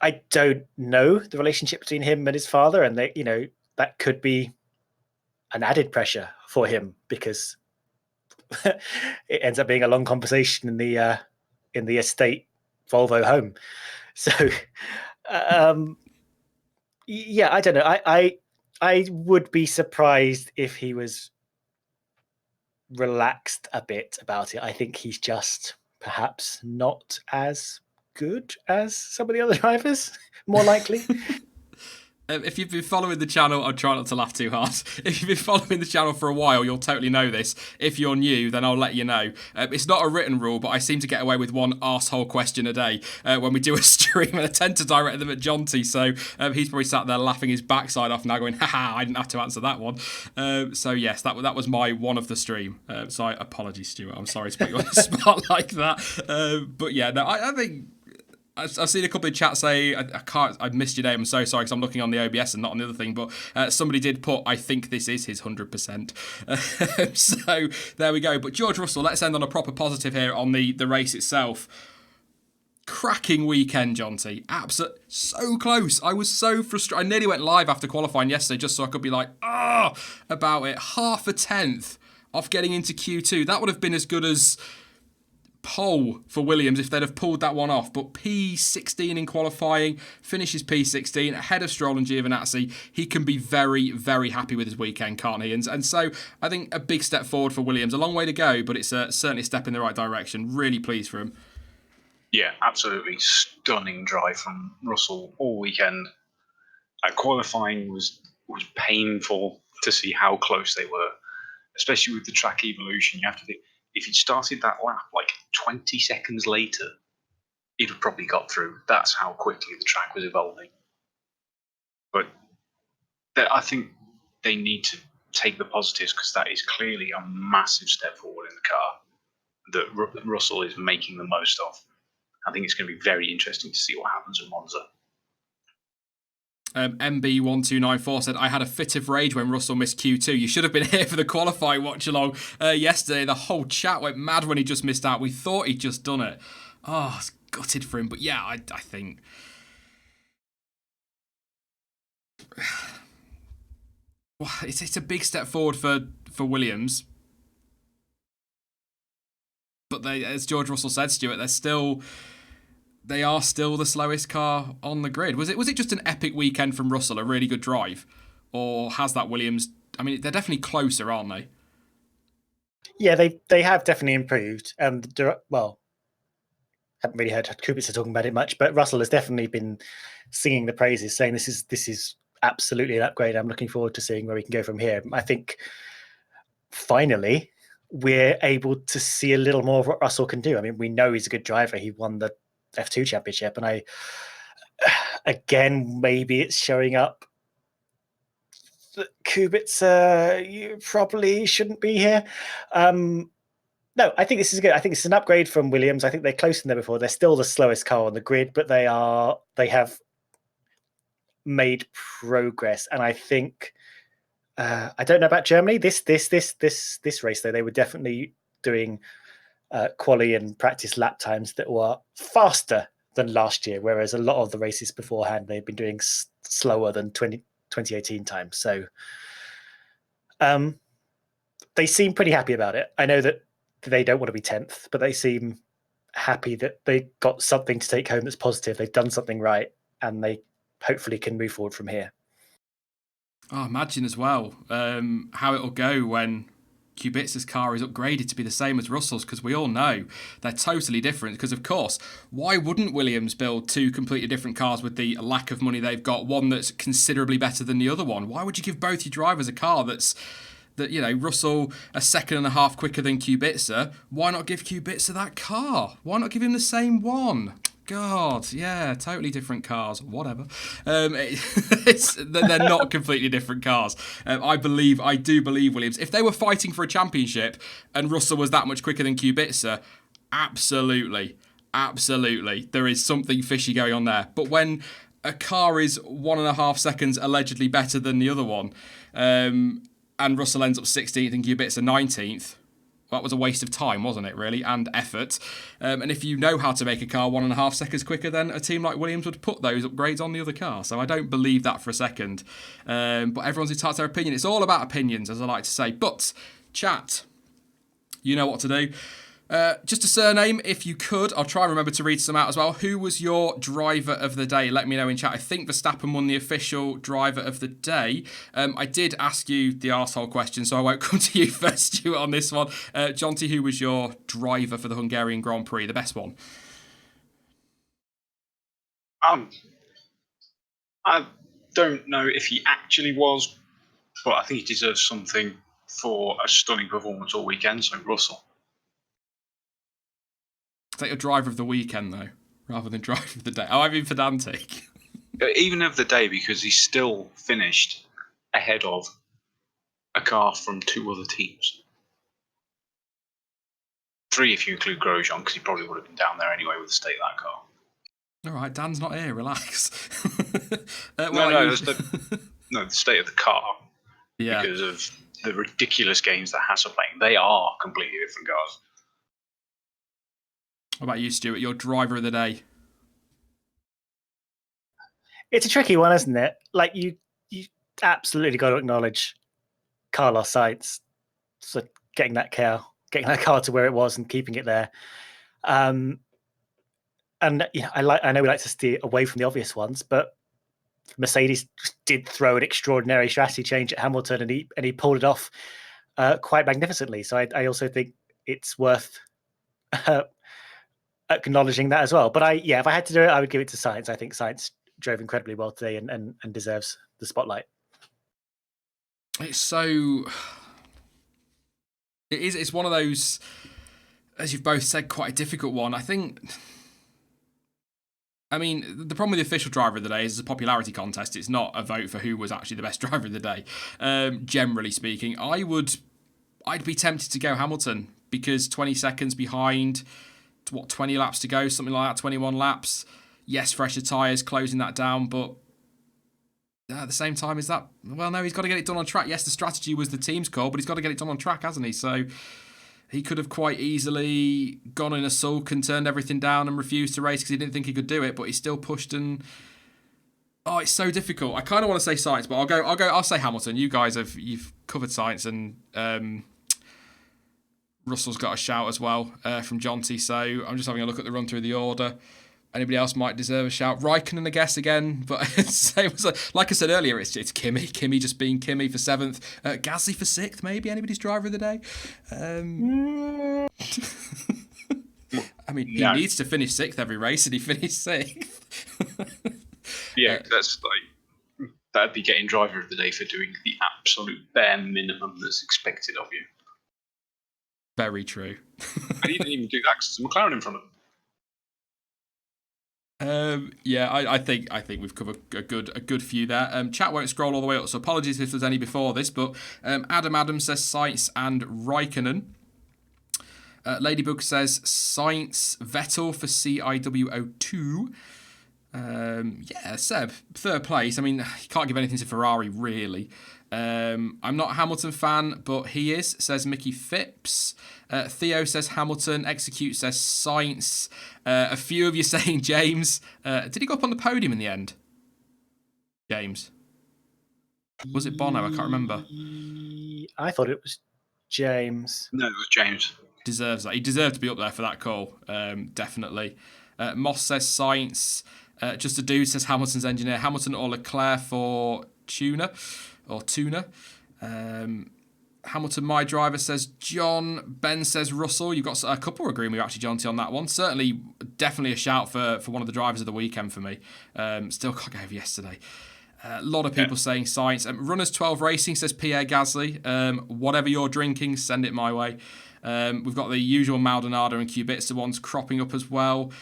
I don't know the relationship between him and his father, and that could be an added pressure for him, because it ends up being a long conversation in the estate Volvo home. So Yeah, I don't know. I would be surprised if he was relaxed a bit about it. I think he's just perhaps not as good as some of the other drivers, more likely. If you've been following the channel, I'll try not to laugh too hard. If you've been following the channel for a while, you'll totally know this. If you're new, then I'll let you know. It's not a written rule, but I seem to get away with one arsehole question a day when we do a stream, and I tend to direct them at Jonty. So he's probably sat there laughing his backside off now, going, haha, I didn't have to answer that one. So yes, that was my one of the stream. So apologies, Stuart. I'm sorry to put you on the spot like that. But yeah, no, I think... I've seen a couple of chats say, I missed your name, I'm so sorry because I'm looking on the OBS and not on the other thing, but somebody did put, I think this is his 100%. So there we go. But George Russell, let's end on a proper positive here on the race itself. Cracking weekend, Jonty. Absolutely so close. I was so frustrated. I nearly went live after qualifying yesterday just so I could be like, about it. Half a tenth off getting into Q2. That would have been as good as pole for Williams if they'd have pulled that one off. But P16 in qualifying, finishes P16 ahead of Stroll and Giovinazzi. He can be very, very happy with his weekend, can't he? And so I think a big step forward for Williams. A long way to go, but it's certainly a step in the right direction. Really pleased for him. Yeah, absolutely stunning drive from Russell all weekend. Qualifying was painful to see how close they were, especially with the track evolution. You have to think, if he'd started that lap like 20 seconds later, he'd have probably got through. That's how quickly the track was evolving. But I think they need to take the positives because that is clearly a massive step forward in the car that Russell is making the most of. I think it's going to be very interesting to see what happens at Monza. MB1294 said, I had a fit of rage when Russell missed Q2. You should have been here for the qualifying watch along yesterday. The whole chat went mad when he just missed out. We thought he'd just done it. Oh, it's gutted for him. But yeah, I think... well, it's a big step forward for Williams. But they, as George Russell said, Stuart, they are still the slowest car on the grid. Was it just an epic weekend from Russell, a really good drive? Or has that Williams... I mean, they're definitely closer, aren't they? Yeah, they have definitely improved. And, well, haven't really heard Kubica talking about it much, but Russell has definitely been singing the praises, saying this is absolutely an upgrade. I'm looking forward to seeing where we can go from here. I think, finally, we're able to see a little more of what Russell can do. I mean, we know he's a good driver. He won the F2 championship, and again, maybe it's showing up that Kubica, you probably shouldn't be here. No, I think this is good. I think it's an upgrade from Williams. I think they're close in there before. They're still the slowest car on the grid, but they have made progress. And I think I don't know about Germany. This race though, they were definitely doing quali and practice lap times that were faster than last year, whereas a lot of the races beforehand they've been doing slower than 2018 times. So they seem pretty happy about it. I know that they don't want to be 10th, but they seem happy that they got something to take home that's positive. They've done something right, and they hopefully can move forward from here. Oh, imagine as well how it'll go when Kubica's car is upgraded to be the same as Russell's, because we all know they're totally different. Because, of course, why wouldn't Williams build two completely different cars with the lack of money they've got, one that's considerably better than the other one? Why would you give both your drivers a car that, you know, Russell a second and a half quicker than Kubica? Why not give Kubica that car? Why not give him the same one? God, yeah, totally different cars. Whatever. They're not completely different cars. I do believe Williams. If they were fighting for a championship and Russell was that much quicker than Kubica, absolutely, there is something fishy going on there. But when a car is 1.5 seconds allegedly better than the other one, and Russell ends up 16th and Kubica 19th. That was a waste of time, wasn't it, really, and effort. And if you know how to make a car 1.5 seconds quicker, then a team like Williams would put those upgrades on the other car. So I don't believe that for a second. But everyone's entitled to their opinion. It's all about opinions, as I like to say. But, chat, you know what to do. Just a surname, if you could. I'll try and remember to read some out as well. Who was your driver of the day? Let me know in chat. I think Verstappen won the official driver of the day. I did ask you the arsehole question, so I won't come to you first, Stuart, on this one. Jonty, who was your driver for the Hungarian Grand Prix? The best one? I don't know if he actually was, but I think he deserves something for a stunning performance all weekend, so Russell. Is that your driver of the weekend, though, rather than driver of the day? Oh, I've been pedantic. Even of the day, because he still finished ahead of a car from 2 other teams. 3 if you include Grosjean, because he probably would have been down there anyway with the state of that car. All right, Dan's not here. Relax. The state of the car. Yeah. Because of the ridiculous games that Haas are playing. They are completely different cars. What about you, Stuart? Your driver of the day? It's a tricky one, isn't it? Like you absolutely got to acknowledge Carlos Sainz, so getting that car to where it was and keeping it there. And I know we like to steer away from the obvious ones, but Mercedes did throw an extraordinary strategy change at Hamilton, and he pulled it off quite magnificently. So I also think it's worth acknowledging that as well. But if I had to do it, I would give it to Sainz. I think Sainz drove incredibly well today and deserves the spotlight. It's one of those, as you've both said, quite a difficult one. I mean, the problem with the official driver of the day is it's a popularity contest. It's not a vote for who was actually the best driver of the day. Generally speaking, I'd be tempted to go Hamilton, because 20 seconds behind, 20 laps to go, something like that, 21 laps. Yes, fresher tyres, closing that down, but at the same time, he's got to get it done on track. Yes, the strategy was the team's call, but he's got to get it done on track, hasn't he? So he could have quite easily gone in a sulk and turned everything down and refused to race because he didn't think he could do it, but he still pushed and... Oh, it's so difficult. I kind of want to say Sainz, but I'll say Hamilton. You've covered Sainz, and Russell's got a shout as well from Jonty, so I'm just having a look at the run through the order. Anybody else might deserve a shout. Raikkonen, I guess, again. But same as, like I said earlier, it's Kimi. Kimi just being Kimi for 7th. Gasly for 6th, maybe. Anybody's driver of the day? I mean, he needs to finish 6th every race, and he finished 6th. Yeah, that'd be getting driver of the day for doing the absolute bare minimum that's expected of you. Very true. And he didn't even do that because there's a McLaren in front of him. I think we've covered a good few there. Chat won't scroll all the way up, so apologies if there's any before this. But Adam Adams says Sainz and Raikkonen. Ladybug says Sainz Vettel for CIW02. Seb, 3rd place. I mean, you can't give anything to Ferrari, really. I'm not a Hamilton fan, but he is, says Mickey Phipps. Theo says Hamilton. Execute says Sainz. A few of you saying James. Did he go up on the podium in the end? James? Was it Bono? I can't remember. I thought it was James. No, it was James. Deserves that. He deserved to be up there for that call. Definitely. Moss says Sainz. Just a Dude says Hamilton's engineer. Hamilton or Leclerc for Tuna. Hamilton, my driver, says John. Ben says Russell. You've got a couple agreeing with actually Jonty on that one. Certainly, definitely a shout for one of the drivers of the weekend for me. Still can't go over yesterday. A lot of people saying Sainz. Runners 12 Racing says Pierre Gasly. Whatever you're drinking, send it my way. We've got the usual Maldonado and Kubica ones cropping up as well.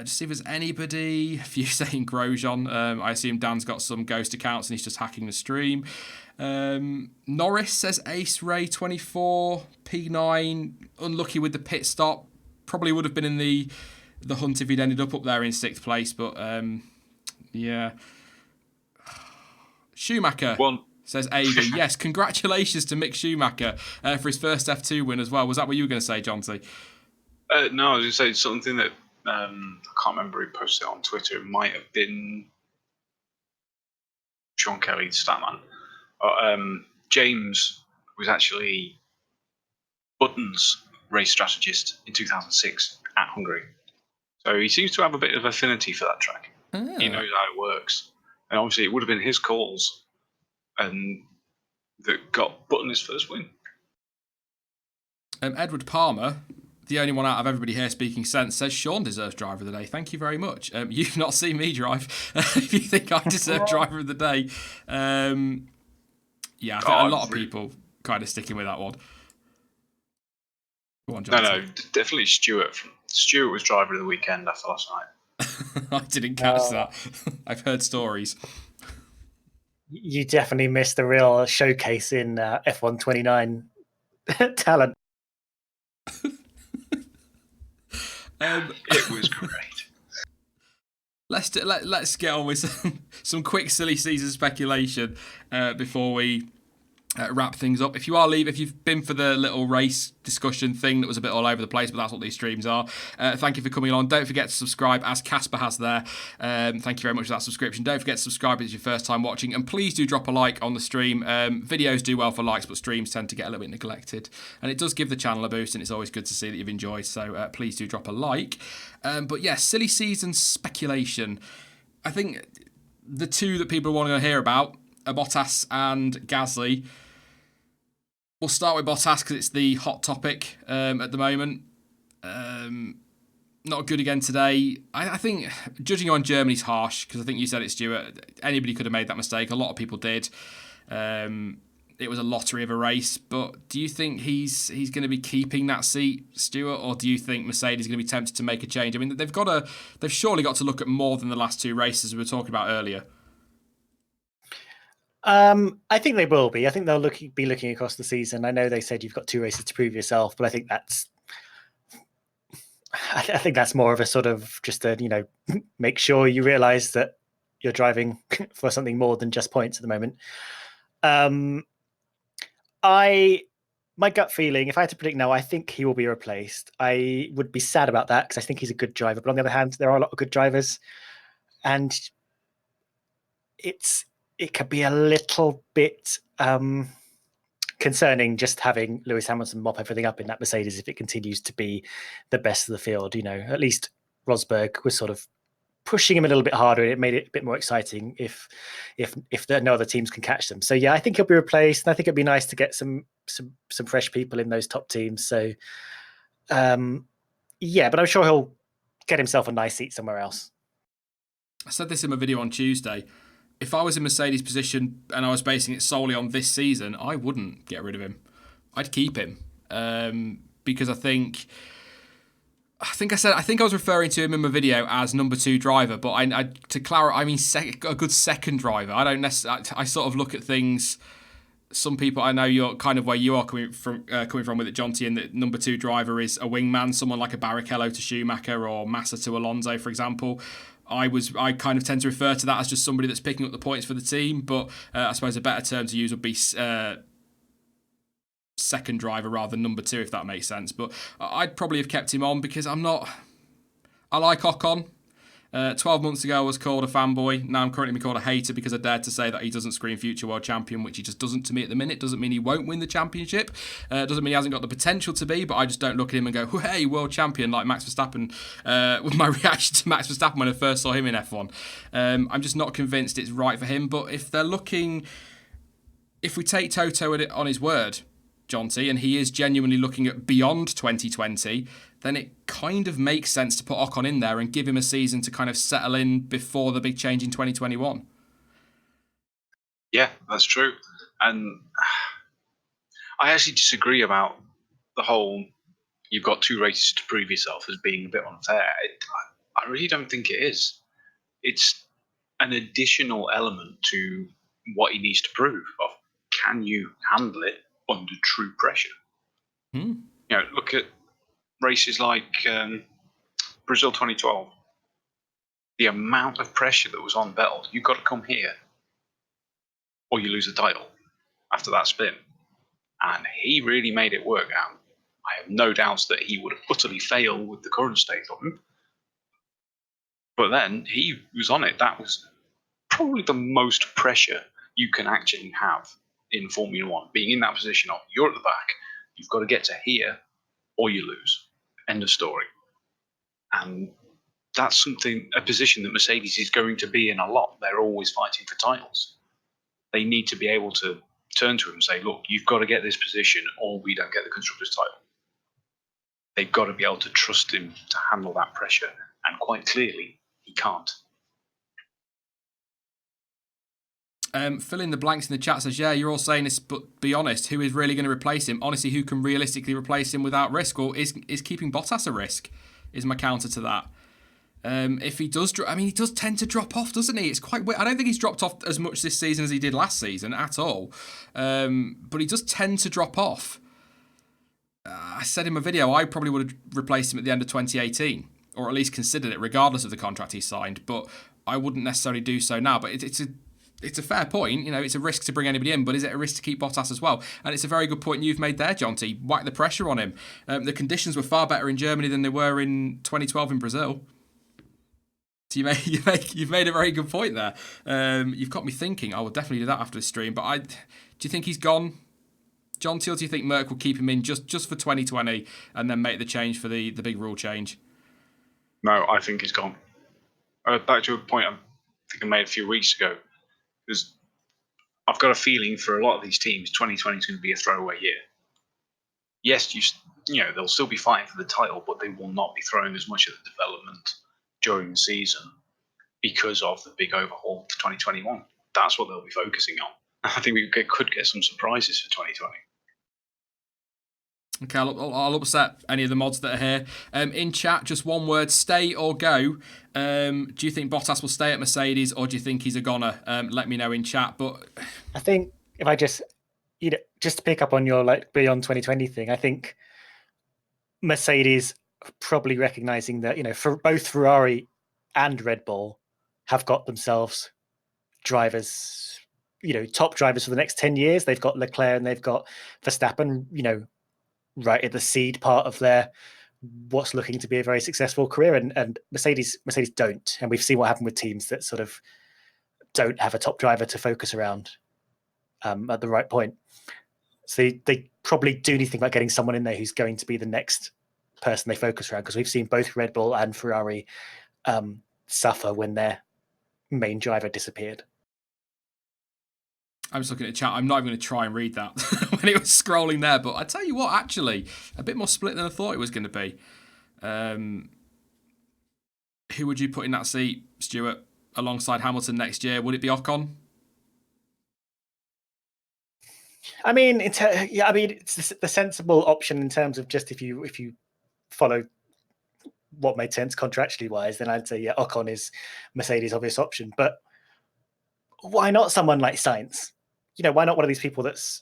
Just see if there's anybody. A few saying Grosjean. I assume Dan's got some ghost accounts and he's just hacking the stream. Norris says Ace Ray 24. P9 unlucky with the pit stop. Probably would have been in the hunt if he'd ended up there in 6th place. But Schumacher says AD. Yes, congratulations to Mick Schumacher for his first F2 win as well. Was that what you were going to say, Jonty? No, I was going to say something that I can't remember who posted it on Twitter. It might have been Sean Kelly, the statman. James was actually Button's race strategist in 2006 at Hungary. So he seems to have a bit of affinity for that track. He knows how it works. And obviously it would have been his calls and that got Button his first win. Edward Palmer, the only one out of everybody here speaking sense, says Sean deserves driver of the day. Thank you very much. You've not seen me drive. If you think I deserve driver of the day. Yeah, I think a lot of people kind of sticking with that one. Go on, Jonty. No, definitely Stuart. Stuart was driver of the weekend after last night. I didn't catch that. I've heard stories. You definitely missed the real showcase in F1 29 talent. It was great. Let's get on with some quick silly season speculation before we wrap things up. If you've been for the little race discussion thing that was a bit all over the place, but that's what these streams are. Thank you for coming along. Don't forget to subscribe, as Casper has there. Thank you very much for that subscription. Don't forget to subscribe if it's your first time watching, and please do drop a like on the stream. Videos do well for likes, but streams tend to get a little bit neglected, and it does give the channel a boost, and it's always good to see that you've enjoyed. So please do drop a like. But yeah, silly season speculation. I think the two that people want to hear about are Bottas and Gasly. We'll start with Bottas because it's the hot topic at the moment. Not good again today. I think judging on Germany's harsh, because I think you said it, Stuart. Anybody could have made that mistake. A lot of people did. It was a lottery of a race. But do you think he's going to be keeping that seat, Stuart, or do you think Mercedes is going to be tempted to make a change? I mean, they've surely got to look at more than the last two races we were talking about earlier. I think they will be. I think they'll be looking across the season. I know they said you've got two races to prove yourself, but I think that's more of a sort of just a, make sure you realize that you're driving for something more than just points at the moment. My gut feeling, if I had to predict now, I think he will be replaced. I would be sad about that because I think he's a good driver. But on the other hand, there are a lot of good drivers, and it could be a little bit concerning just having Lewis Hamilton mop everything up in that Mercedes if it continues to be the best of the field. At least Rosberg was sort of pushing him a little bit harder, and it made it a bit more exciting if no other teams can catch them. So yeah, I think he'll be replaced, and I think it'd be nice to get some fresh people in those top teams. So yeah, but I'm sure he'll get himself a nice seat somewhere else. I said this in my video on Tuesday. If I was in Mercedes' position and I was basing it solely on this season, I wouldn't get rid of him. I'd keep him because I think I was referring to him in my video as number 2 driver, but to clarify, I mean a good second driver. I don't necessarily. I sort of look at things. Some people, I know you're kind of where you are coming from with it, Jonty, and that number 2 driver is a wingman, someone like a Barrichello to Schumacher or Massa to Alonso, for example. I kind of tend to refer to that as just somebody that's picking up the points for the team, but I suppose a better term to use would be second driver rather than number 2, if that makes sense. But I'd probably have kept him on because I like Ocon. 12 months ago I was called a fanboy. Now I'm currently being called a hater because I dared to say that he doesn't scream future world champion, which he just doesn't to me at the minute. Doesn't mean he won't win the championship. Doesn't mean he hasn't got the potential to be, but I just don't look at him and go, hey, world champion, like Max Verstappen, with my reaction to Max Verstappen when I first saw him in F1. I'm just not convinced it's right for him. But if we take Toto on his word, Jonty, and he is genuinely looking at beyond 2020, then it kind of makes sense to put Ocon in there and give him a season to kind of settle in before the big change in 2021. Yeah, that's true. And I actually disagree about the whole you've got 2 races to prove yourself as being a bit unfair. I really don't think it is. It's an additional element to what he needs to prove. Of can you handle it under true pressure? Look at races like Brazil 2012. The amount of pressure that was on Vettel, you've got to come here or you lose the title after that spin. And he really made it work out. I have no doubts that he would have utterly failed with the current state of him. But then he was on it. That was probably the most pressure you can actually have in Formula One. Being in that position of you're at the back, you've got to get to here, or you lose. End of story. And that's a position that Mercedes is going to be in a lot. They're always fighting for titles. They need to be able to turn to him and say, look, you've got to get this position or we don't get the Constructors' title. They've got to be able to trust him to handle that pressure. And quite clearly, he can't. Fill in the blanks in the chat says, yeah, you're all saying this, but be honest, who is really going to replace him? Honestly, who can realistically replace him without risk? Or is keeping Bottas a risk? Is my counter to that. If he does, he does tend to drop off, doesn't he? It's quite weird. I don't think he's dropped off as much this season as he did last season at all. But he does tend to drop off. I said in my video, I probably would have replaced him at the end of 2018, or at least considered it, regardless of the contract he signed. But I wouldn't necessarily do so now. But it's a fair point. It's a risk to bring anybody in, but is it a risk to keep Bottas as well? And it's a very good point you've made there, Jonty. Whack the pressure on him. The conditions were far better in Germany than they were in 2012 in Brazil. So you've made a very good point there. You've got me thinking. I will definitely do that after the stream. But do you think he's gone, Jonty, or do you think Merck will keep him in just for 2020 and then make the change for the big rule change? No, I think he's gone. Back to a point I think I made a few weeks ago. Because I've got a feeling for a lot of these teams, 2020 is going to be a throwaway year. Yes, they'll still be fighting for the title, but they will not be throwing as much at the development during the season because of the big overhaul to 2021. That's what they'll be focusing on. I think we could get some surprises for 2020. Okay, I'll upset any of the mods that are here. In chat, just one word, stay or go. Do you think Bottas will stay at Mercedes or do you think he's a goner? Let me know in chat. But I think if I just to pick up on your beyond 2020 thing, I think Mercedes probably recognizing that, for both Ferrari and Red Bull have got themselves drivers, top drivers for the next 10 years. They've got Leclerc and they've got Verstappen, right at the seed part of their what's looking to be a very successful career, and Mercedes don't, and we've seen what happened with teams that sort of don't have a top driver to focus around at the right point. So they probably do need to think about getting someone in there who's going to be the next person they focus around, because we've seen both Red Bull and Ferrari suffer when their main driver disappeared. I'm just looking at chat. I'm not even going to try and read that when it was scrolling there. But I tell you what, actually, a bit more split than I thought it was going to be. Who would you put in that seat, Stuart, alongside Hamilton next year? Would it be Ocon? It's the sensible option in terms of just if you follow what made sense contractually wise, then I'd say Ocon is Mercedes' obvious option. But why not someone like Sainz? Why not one of these people that's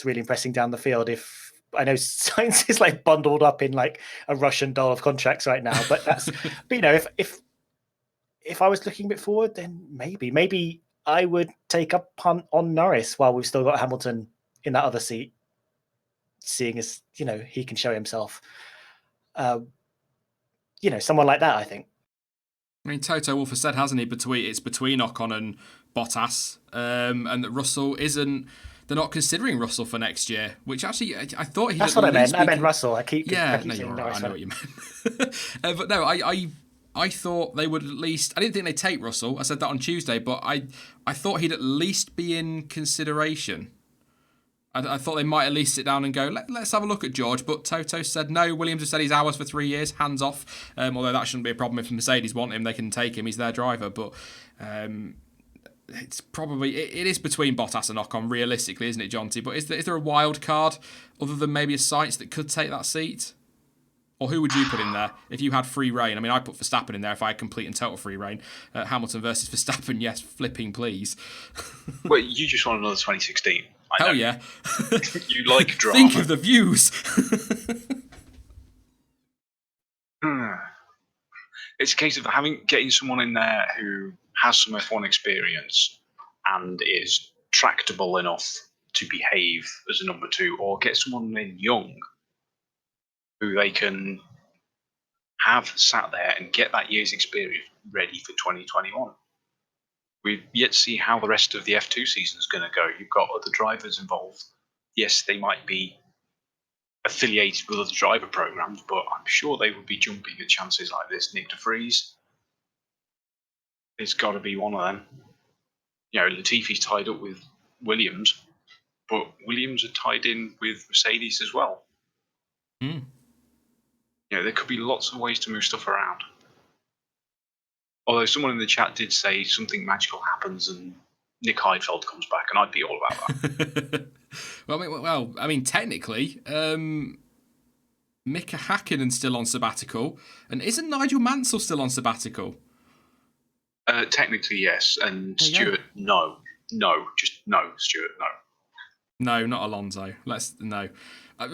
really impressing down the field? If I know Sainz is bundled up in a Russian doll of contracts right now, but that's but if I was looking a bit forward, then maybe I would take a punt on Norris while we've still got Hamilton in that other seat, seeing as he can show himself. Someone like that, I think. Toto Wolff has said, hasn't he, it's between Ocon and Bottas, and that Russell isn't. They're not considering Russell for next year, which actually I thought he. That's what I meant. I meant Russell. I keep you're saying right. I know what you meant. But no, I thought they would at least. I didn't think they'd take Russell. I said that on Tuesday, but I thought he'd at least be in consideration. I thought they might at least sit down and go, let's have a look at George. But Toto said no. Williams has said he's ours for 3 years, hands off. Although that shouldn't be a problem. If Mercedes want him, they can take him. He's their driver. But it's probably it is between Bottas and Ocon, realistically, isn't it, Jonty? But is there a wild card other than maybe a Sainz that could take that seat? Or who would you put in there if you had free reign? I put Verstappen in there if I had complete and total free reign. Hamilton versus Verstappen, yes, flipping please. Well, you just want another 2016. Hell yeah. You like drama. Think of the views. It's a case of getting someone in there who has some F1 experience and is tractable enough to behave as a number two, or get someone in young who they can have sat there and get that year's experience ready for 2021. We've yet to see how the rest of the F2 season is going to go. You've got other drivers involved. Yes, they might be affiliated with other driver programs, but I'm sure they would be jumping at chances like this. Nick de Vries, it's got to be one of them. Latifi's tied up with Williams, but Williams are tied in with Mercedes as well. Mm. There could be lots of ways to move stuff around. Although someone in the chat did say something magical happens and Nick Heidfeld comes back, and I'd be all about that. I mean, technically, Mika Häkkinen's still on sabbatical, and isn't Nigel Mansell still on sabbatical? Technically, yes, and Stewart, no, just no, Stewart, no. No, not Alonso. No.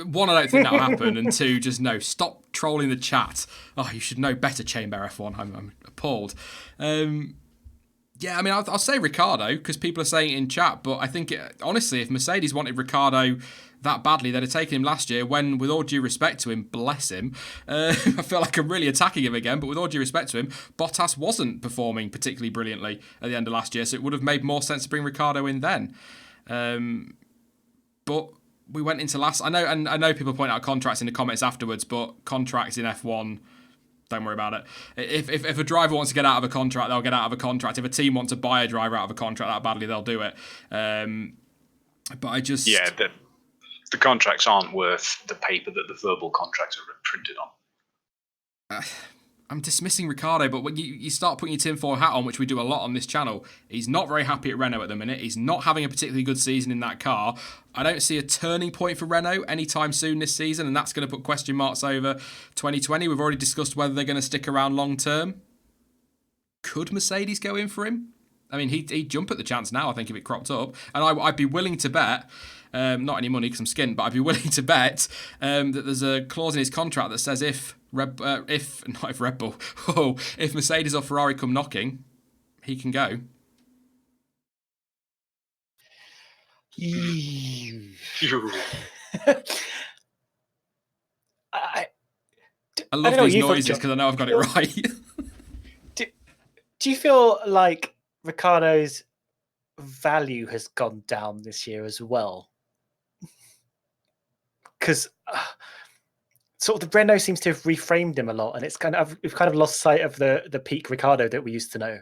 One, I don't think that'll happen, and two, just no. Stop trolling the chat. Oh, you should know better, Chamber F1. I'm appalled. Yeah, I mean, I'll say Ricciardo because people are saying it in chat, but I think, honestly, if Mercedes wanted Ricciardo that badly, they'd have taken him last year when, with all due respect to him, bless him, I feel like I'm really attacking him again, but with all due respect to him, Bottas wasn't performing particularly brilliantly at the end of last year, so it would have made more sense to bring Ricciardo in then. But we went into last... I know people point out contracts in the comments afterwards, but contracts in F1... Don't worry about it. If a driver wants to get out of a contract, they'll get out of a contract. If a team wants to buy a driver out of a contract that badly, they'll do it. But I just... Yeah, the contracts aren't worth the paper that the verbal contracts are printed on. I'm dismissing Ricciardo, but when you start putting your tinfoil hat on, which we do a lot on this channel, he's not very happy at Renault at the minute. He's not having a particularly good season in that car. I don't see a turning point for Renault anytime soon this season, and that's going to put question marks over 2020. We've already discussed whether they're going to stick around long term. Could Mercedes go in for him? I mean, he'd jump at the chance now, I think, if it cropped up. And I'd be willing to bet, not any money because I'm skinned, but I'd be willing to bet that there's a clause in his contract that says if Mercedes or Ferrari come knocking, he can go. I love these noises because I know I've got it right. Do you feel like Ricciardo's value has gone down this year as well? Because sort of the Renault seems to have reframed him a lot, and we've kind of lost sight of the peak Ricciardo that we used to know.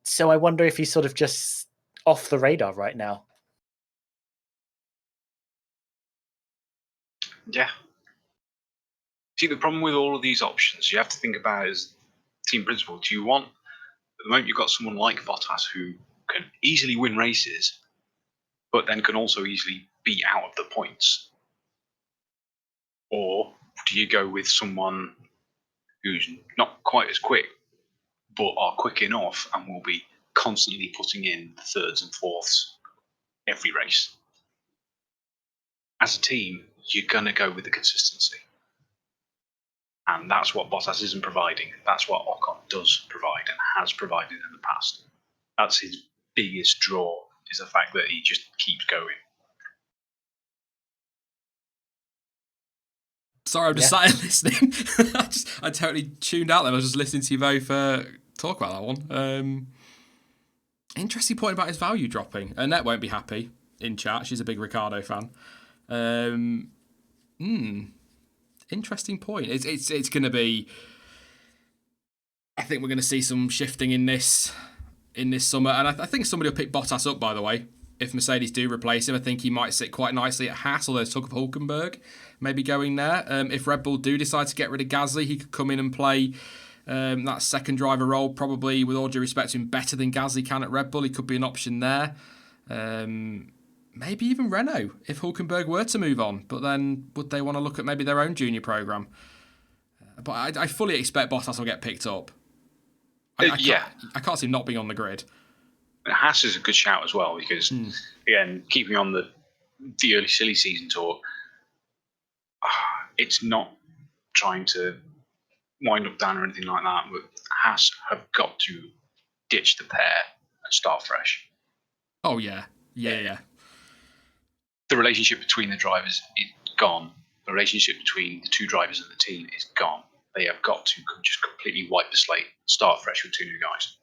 So I wonder if he's sort of just off the radar right now. Yeah. See, the problem with all of these options, you have to think about as team principal. Do you want, at the moment, you've got someone like Bottas who can easily win races, but then can also easily be out of the points? Or do you go with someone who's not quite as quick, but are quick enough and will be constantly putting in the thirds and fourths every race? As a team, you're going to go with the consistency. And that's what Bottas isn't providing. That's what Ocon does provide and has provided in the past. That's his biggest draw, is the fact that he just keeps going. Sorry, I'm just sat here listening. I totally tuned out there. I was just listening to you both talk about that one. Interesting point about his value dropping. Annette won't be happy in chat. She's a big Ricciardo fan. Interesting point. It's going to be... I think we're going to see some shifting in this summer. And I think somebody will pick Bottas up, by the way. If Mercedes do replace him, I think he might sit quite nicely at Haas, although there's talk of Hülkenberg maybe going there. If Red Bull do decide to get rid of Gasly, he could come in and play that second driver role, probably, with all due respect to him, better than Gasly can at Red Bull. He could be an option there. Maybe even Renault, if Hülkenberg were to move on. But then would they want to look at maybe their own junior programme? But I fully expect Bottas will get picked up. I can't see him not being on the grid. Haas is a good shout as well because, again, keeping on the early silly season talk, it's not trying to wind up Dan or anything like that, but Haas have got to ditch the pair and start fresh. Oh, yeah. Yeah. The relationship between the drivers is gone. The relationship between the two drivers and the team is gone. They have got to just completely wipe the slate, start fresh with two new guys.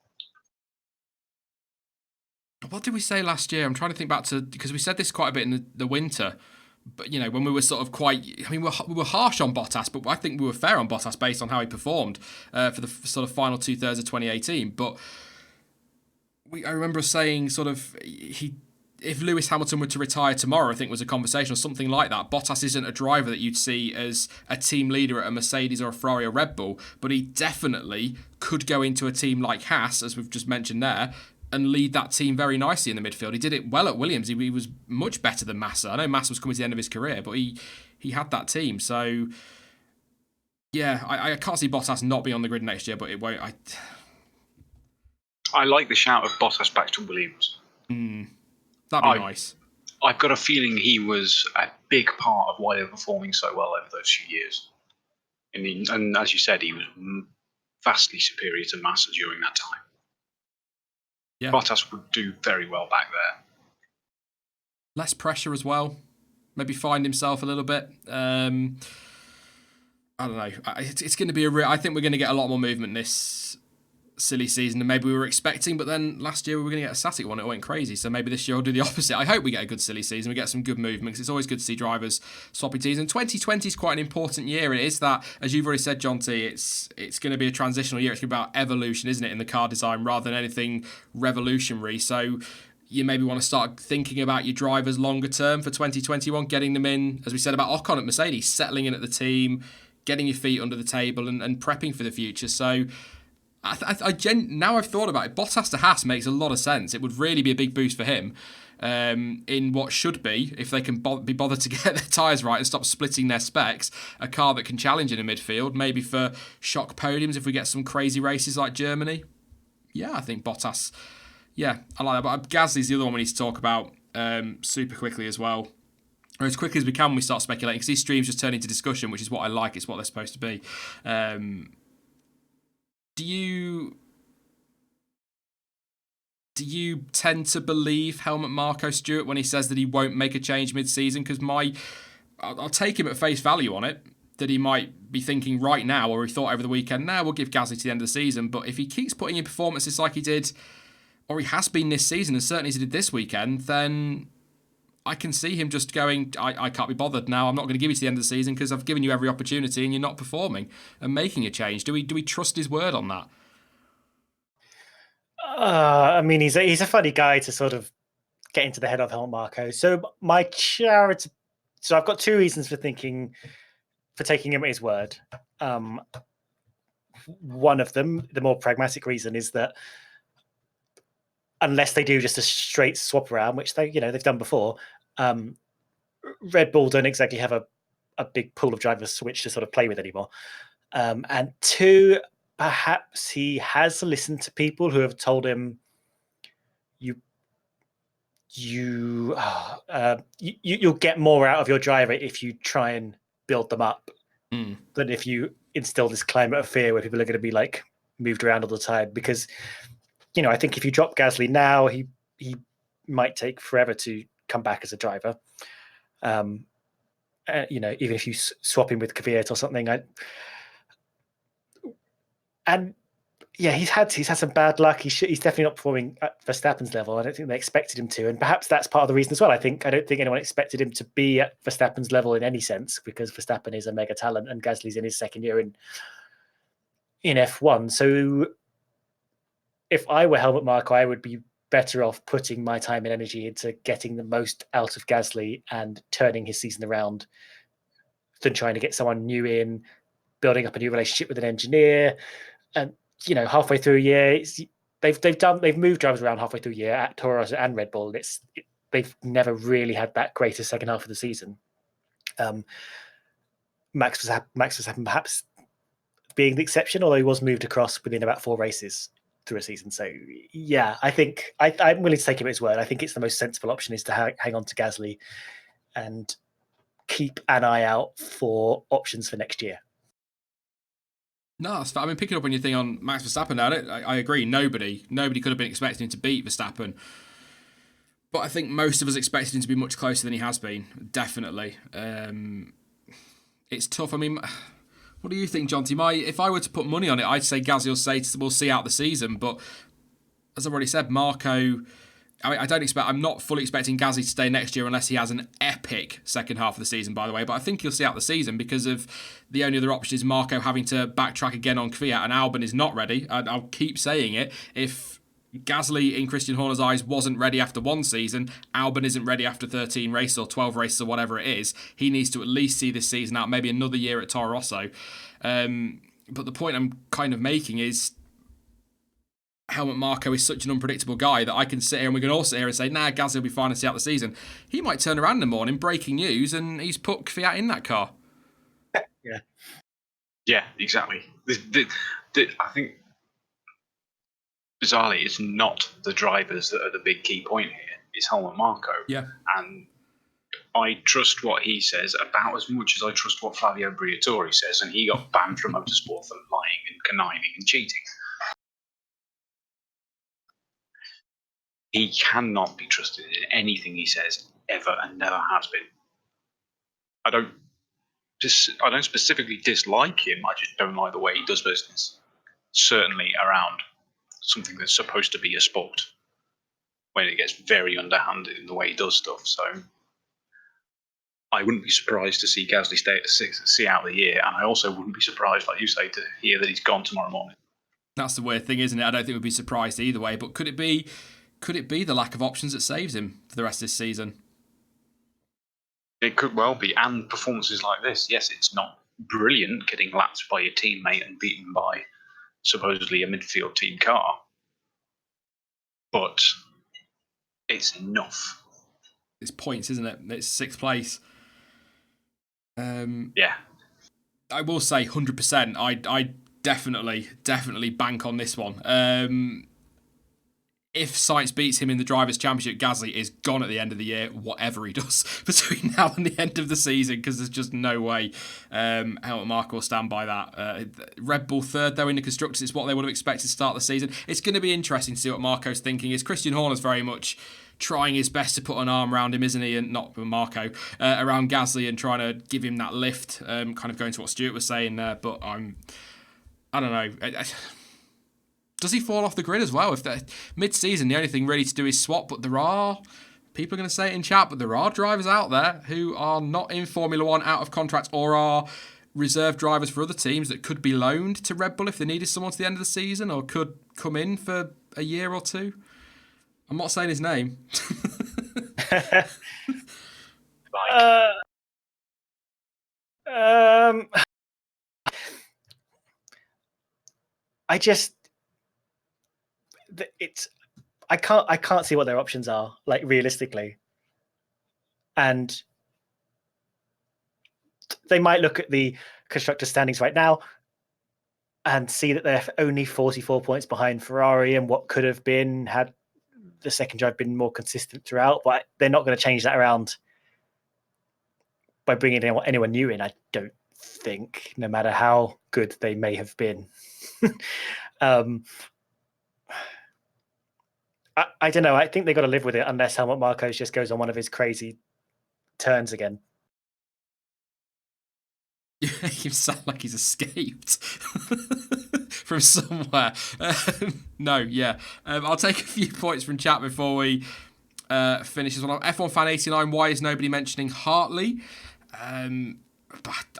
What did we say last year? I'm trying to think back to... Because we said this quite a bit in the winter. But, when we were sort of we were harsh on Bottas, but I think we were fair on Bottas based on how he performed for the sort of final 2/3 of 2018. But I remember saying sort of if Lewis Hamilton were to retire tomorrow, I think was a conversation or something like that. Bottas isn't a driver that you'd see as a team leader at a Mercedes or a Ferrari or Red Bull, but he definitely could go into a team like Haas, as we've just mentioned there, and lead that team very nicely in the midfield. He did it well at Williams. He was much better than Massa. I know Massa was coming to the end of his career, but he had that team. So, yeah, I can't see Bottas not being on the grid next year, but it won't. I like the shout of Bottas back to Williams. That'd be nice. I've got a feeling he was a big part of why they were performing so well over those few years. And as you said, he was vastly superior to Massa during that time. Yeah. Bottas would do very well back there. Less pressure as well. Maybe find himself a little bit. I don't know. It's going to be I think we're going to get a lot more movement this silly season than maybe we were expecting, but then last year we were going to get a static one. It went crazy. So maybe this year we'll do the opposite. I hope we get a good silly season. We get some good movements. It's always good to see drivers swapping teams. And 2020 is quite an important year. It is that, as you've already said, Jonty, it's going to be a transitional year. It's about evolution, isn't it, in the car design rather than anything revolutionary. So you maybe want to start thinking about your drivers longer term for 2021, getting them in, as we said about Ocon at Mercedes, settling in at the team, getting your feet under the table and prepping for the future. So now I've thought about it, Bottas to Haas makes a lot of sense. It would really be a big boost for him in what should be, if they can be bothered to get their tyres right and stop splitting their specs, a car that can challenge in a midfield, maybe for shock podiums if we get some crazy races like Germany. Yeah, I think Bottas, yeah, I like that. But Gasly's the other one we need to talk about super quickly as well. Or as quickly as we can when we start speculating, because these streams just turn into discussion, which is what I like. It's what they're supposed to be. Do you tend to believe Helmut Marko Stewart when he says that he won't make a change mid-season? Because I'll take him at face value on it, that he might be thinking right now, or he thought over the weekend, we'll give Gasly to the end of the season. But if he keeps putting in performances like he did, or he has been this season, and certainly as he did this weekend, then I can see him just going, I can't be bothered now. I'm not going to give you to the end of the season because I've given you every opportunity and you're not performing, and making a change. Do we trust his word on that? I mean, he's a funny guy to sort of get into the head of Helmut Marko. So so I've got two reasons for taking him at his word. One of them, the more pragmatic reason, is that unless they do just a straight swap around, which they've done before, Red Bull don't exactly have a big pool of drivers to which to sort of play with anymore. And two, perhaps he has listened to people who have told him, you'll get more out of your driver if you try and build them up than if you instill this climate of fear where people are going to be like moved around all the time. Because I think if you drop Gasly now, he might take forever to come back as a driver. Even if you swap him with Kvyat or something, he's had some bad luck. He's definitely not performing at Verstappen's level. I don't think they expected him to, and perhaps that's part of the reason as well. I don't think anyone expected him to be at Verstappen's level in any sense, because Verstappen is a mega talent and Gasly's in his second year in F1. So if I were Helmut Marko, I would be better off putting my time and energy into getting the most out of Gasly and turning his season around than trying to get someone new in, building up a new relationship with an engineer. And halfway through a year, they've moved drivers around halfway through a year at Toro Rosso and Red Bull. They've never really had that greater second half of the season. Max Verstappen perhaps being the exception, although he was moved across within about 4 races through a season. So yeah, I think I'm willing to take him at his word. I think it's the most sensible option is to hang on to Gasly and keep an eye out for options for next year. No, that's fair. I mean, picking up on your thing on Max Verstappen now, I agree. Nobody could have been expecting him to beat Verstappen. But I think most of us expected him to be much closer than he has been, definitely. It's tough. I mean, what do you think, Jonty? If I were to put money on it, I'd say Gasly will see out the season. But as I've already said, Marko I'm not fully expecting Gasly to stay next year unless he has an epic second half of the season, by the way. But I think he'll see out the season because of the only other option is Marco having to backtrack again on Kvyat, and Albon is not ready. I'll keep saying it. If Gasly, in Christian Horner's eyes, wasn't ready after one season, Albon isn't ready after 13 races or 12 races or whatever it is. He needs to at least see this season out, maybe another year at Toro Rosso. But the point I'm kind of making is Helmut Marko is such an unpredictable guy that I can sit here and we can all sit here and say, nah, Gasly will be fine and see out the season. He might turn around in the morning, breaking news, and he's put Kvyat in that car. Yeah. Yeah, exactly. I think, bizarrely, it's not the drivers that are the big key point here. It's Helmut Marko. Yeah. And I trust what he says about as much as I trust what Flavio Briatore says, and he got banned from motorsport for lying and conniving and cheating. He cannot be trusted in anything he says ever and never has been. I don't specifically dislike him. I just don't like the way he does business. Certainly around something that's supposed to be a sport, when it gets very underhanded in the way he does stuff. So I wouldn't be surprised to see Gasly stay at 6 see out the year, and I also wouldn't be surprised, like you say, to hear that he's gone tomorrow morning. That's the weird thing, isn't it? I don't think we'd be surprised either way. But could it be the lack of options that saves him for the rest of this season? It could well be, and performances like this. Yes, it's not brilliant getting lapped by your teammate and beaten by supposedly a midfield team car, but it's enough. It's points, isn't it? It's 6th place. Yeah. I will say 100%. I definitely bank on this one. If Sainz beats him in the Drivers' Championship, Gasly is gone at the end of the year, whatever he does between now and the end of the season, because there's just no way Helmut Marko will stand by that. Red Bull 3rd, though, in the Constructors, is what they would have expected to start the season. It's going to be interesting to see what Marko's thinking. Is Christian Horner's very much trying his best to put an arm around him, isn't he? And not Marko, around Gasly and trying to give him that lift, kind of going to what Stuart was saying there. But I don't know. Does he fall off the grid as well? If mid-season, the only thing really to do is swap, but there are, people are going to say it in chat, but there are drivers out there who are not in Formula One, out of contract, or are reserve drivers for other teams that could be loaned to Red Bull if they needed someone to the end of the season, or could come in for a year or two. I'm not saying his name. I can't see what their options are, like, realistically. And they might look at the constructor standings right now and see that they're only 44 points behind Ferrari and what could have been had the second drive been more consistent throughout. But they're not going to change that around by bringing anyone new in, I don't think, no matter how good they may have been. I don't know. I think they got to live with it unless Helmut Marko just goes on one of his crazy turns again. You sound like he's escaped from somewhere. No, yeah. I'll take a few points from chat before we finish this one off. F1 Fan 89, why is nobody mentioning Hartley? I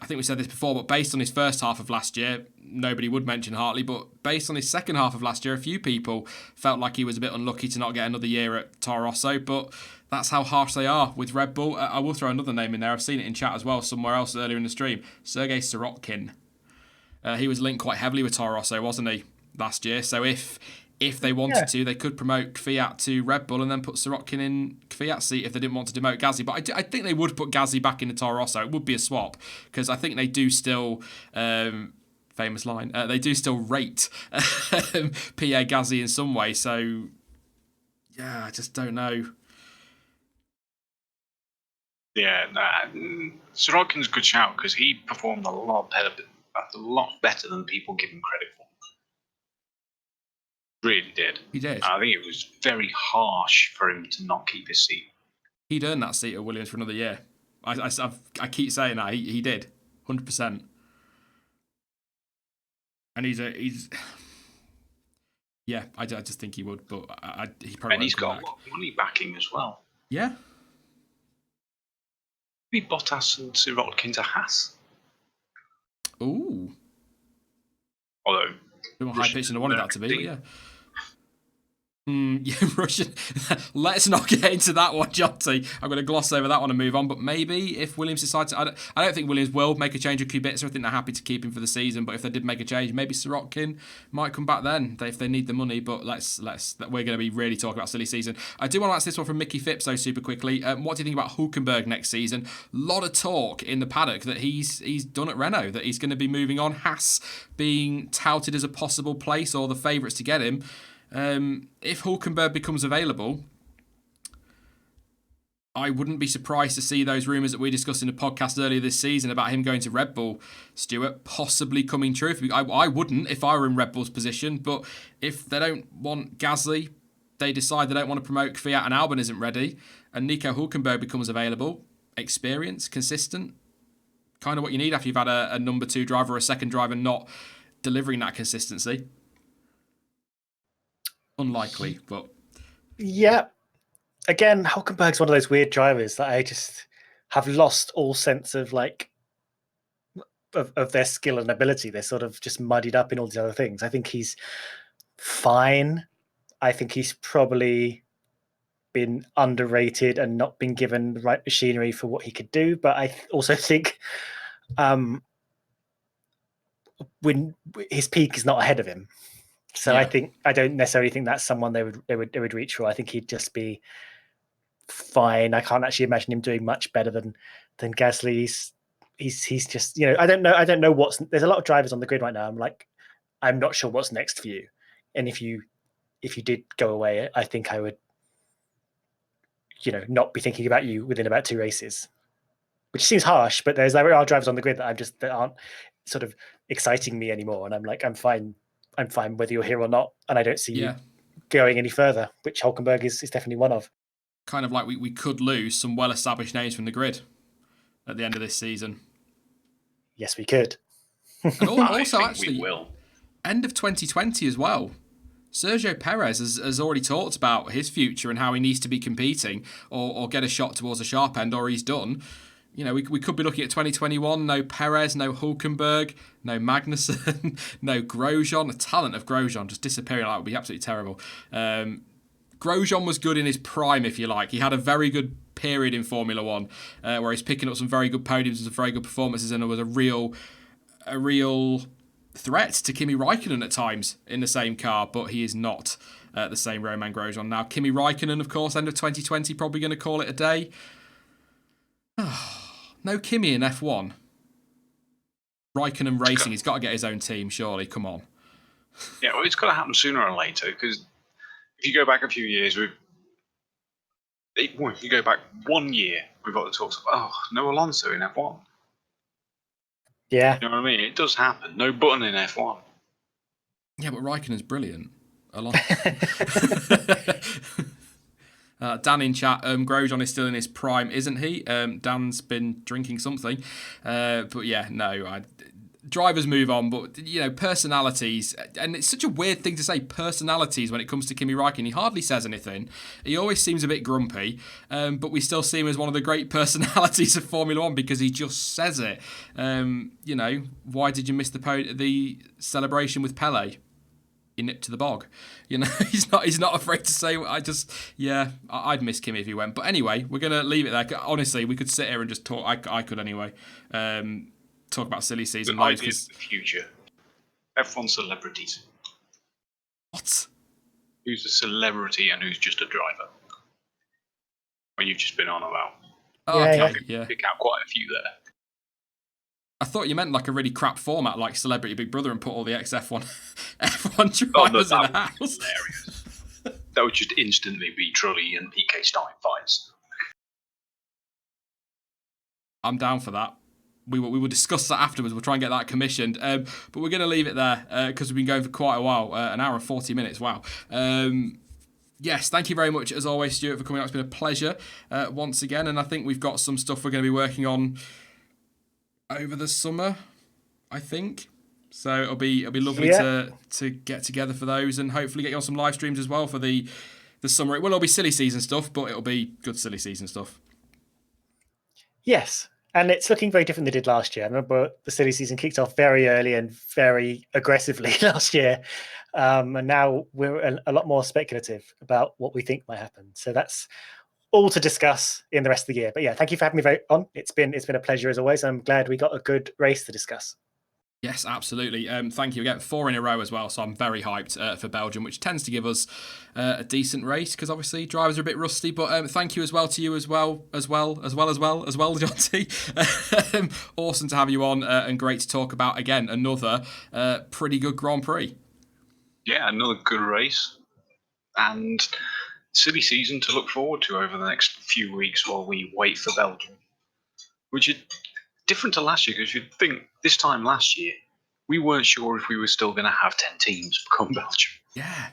think we said this before, but based on his first half of last year, nobody would mention Hartley. But based on his second half of last year, a few people felt like he was a bit unlucky to not get another year at Toro Rosso. But that's how harsh they are with Red Bull. I will throw another name in there. I've seen it in chat as well somewhere else earlier in the stream. Sergei Sirotkin. He was linked quite heavily with Toro Rosso, wasn't he, last year? So if they wanted to, they could promote Kvyat to Red Bull and then put Sirotkin in Kvyat's seat if they didn't want to demote Gasly. But I think they would put Gasly back into Toro Rosso. It would be a swap because I think they do still, famous line, they do still rate Pierre Gasly in some way. So, yeah, I just don't know. Yeah, Sirotkin's a good shout because he performed a lot better than people give him credit for. Really did. He did. I think it was very harsh for him to not keep his seat. He'd earned that seat at Williams for another year. I keep saying that. He did. 100%. And he's Yeah, I just think he would, but he probably And he's won't come got back. a lot of money backing as well. Yeah. Maybe Bottas and Sirotkin to Haas. Ooh. Although, A bit more high pitched than I wanted that to be, but yeah. Yeah, Russian. Let's not get into that one, Jonty. I'm going to gloss over that one and move on. But maybe if Williams decides to, I don't think Williams will make a change of Kubica. I think they're happy to keep him for the season. But if they did make a change, maybe Sirotkin might come back then if they need the money. But we're going to be really talking about silly season. I do want to ask this one from Mickey Phipps though, super quickly. What do you think about Hülkenberg next season? A lot of talk in the paddock that he's done at Renault, that he's going to be moving on. Haas being touted as a possible place or the favourites to get him. If Hülkenberg becomes available, I wouldn't be surprised to see those rumours that we discussed in the podcast earlier this season about him going to Red Bull, Stuart, possibly coming true. I wouldn't if I were in Red Bull's position, but if they don't want Gasly, they decide they don't want to promote Kvyat and Albon isn't ready, and Nico Hülkenberg becomes available, experience, consistent, kind of what you need after you've had a number 2 driver or a second driver not delivering that consistency. Unlikely, but yeah. Again, Hülkenberg's one of those weird drivers that I just have lost all sense of of their skill and ability. They're sort of just muddied up in all these other things. I think he's fine. I think he's probably been underrated and not been given the right machinery for what he could do. But I also think when his peak is not ahead of him. So yeah. I don't necessarily think that's someone they would reach for. I think he'd just be fine. I can't actually imagine him doing much better than Gasly. He's just, I don't know there's a lot of drivers on the grid right now. I'm not sure what's next for you. And if you did go away, I think I would, not be thinking about you within about 2 races, which seems harsh, but there are drivers on the grid that aren't sort of exciting me anymore. And I'm fine whether you're here or not, and I don't see you going any further, which Hülkenberg is definitely one of. Kind of like we could lose some well-established names from the grid at the end of this season. Yes, we could. And also, actually, we will. End of 2020 as well. Sergio Perez has already talked about his future and how he needs to be competing or get a shot towards a sharp end, or he's done. We could be looking at 2021, no Perez, no Hülkenberg, no Magnussen, no Grosjean. The talent of Grosjean just disappearing like that would be absolutely terrible. Grosjean was good in his prime, if you like. He had a very good period in Formula One where he's picking up some very good podiums and some very good performances, and there was a real threat to Kimi Raikkonen at times in the same car, but he is not the same Romain Grosjean now. Kimi Raikkonen, of course, end of 2020, probably going to call it a day. No Kimi in F1. Raikkonen Racing, he's got to get his own team, surely. Come on. Yeah, well, it's got to happen sooner or later, because if you go back a few years, if you go back 1 year, we've got the talks of, no Alonso in F1. Yeah. You know what I mean? It does happen. No Button in F1. Yeah, but Raikkonen's brilliant. Alonso. Dan in chat, Grosjean is still in his prime, isn't he? Dan's been drinking something. But yeah, no. Drivers move on, but, personalities, and it's such a weird thing to say, personalities, when it comes to Kimi Raikkonen. He hardly says anything. He always seems a bit grumpy, but we still see him as one of the great personalities of Formula One because he just says it. Why did you miss the celebration with Pele? He nipped to the bog. He's not afraid to say. I'd miss Kimi if he went. But anyway, we're gonna leave it there. Honestly, we could sit here and just talk. I could anyway. Talk about silly season. The idea of the future. F1 celebrities. What? Who's a celebrity and who's just a driver? When you've just been on about. Oh, yeah, okay, yeah. Pick out quite a few there. I thought you meant like a really crap format like Celebrity Big Brother and put all the ex-F1 F1 drivers in a house. Hilarious. That would just instantly be Trulli and PK Stein fights. I'm down for that. We will discuss that afterwards. We'll try and get that commissioned. But we're going to leave it there because we've been going for quite a while. An hour and 40 minutes. Wow. Yes, thank you very much, as always, Stuart, for coming out. It's been a pleasure once again. And I think we've got some stuff we're going to be working on over the summer, I think. So it'll be lovely to get together for those, and hopefully get you on some live streams as well for the summer. It will all be silly season stuff, but it'll be good silly season stuff. Yes, and it's looking very different than it did last year. I remember the silly season kicked off very early and very aggressively last year, and now we're a lot more speculative about what we think might happen. So that's all to discuss in the rest of the year. But yeah, thank you for having me on. It's been a pleasure as always. I'm glad we got a good race to discuss. Yes, absolutely. Thank you again. 4 in a row as well, so I'm very hyped for Belgium, which tends to give us a decent race because obviously drivers are a bit rusty. But thank you as well to you as well, Jonty. Awesome to have you on, and great to talk about again another pretty good Grand Prix. Yeah, another good race and silly season to look forward to over the next few weeks while we wait for Belgium, which is different to last year, because you'd think this time last year we weren't sure if we were still going to have 10 teams become Belgium. Yeah,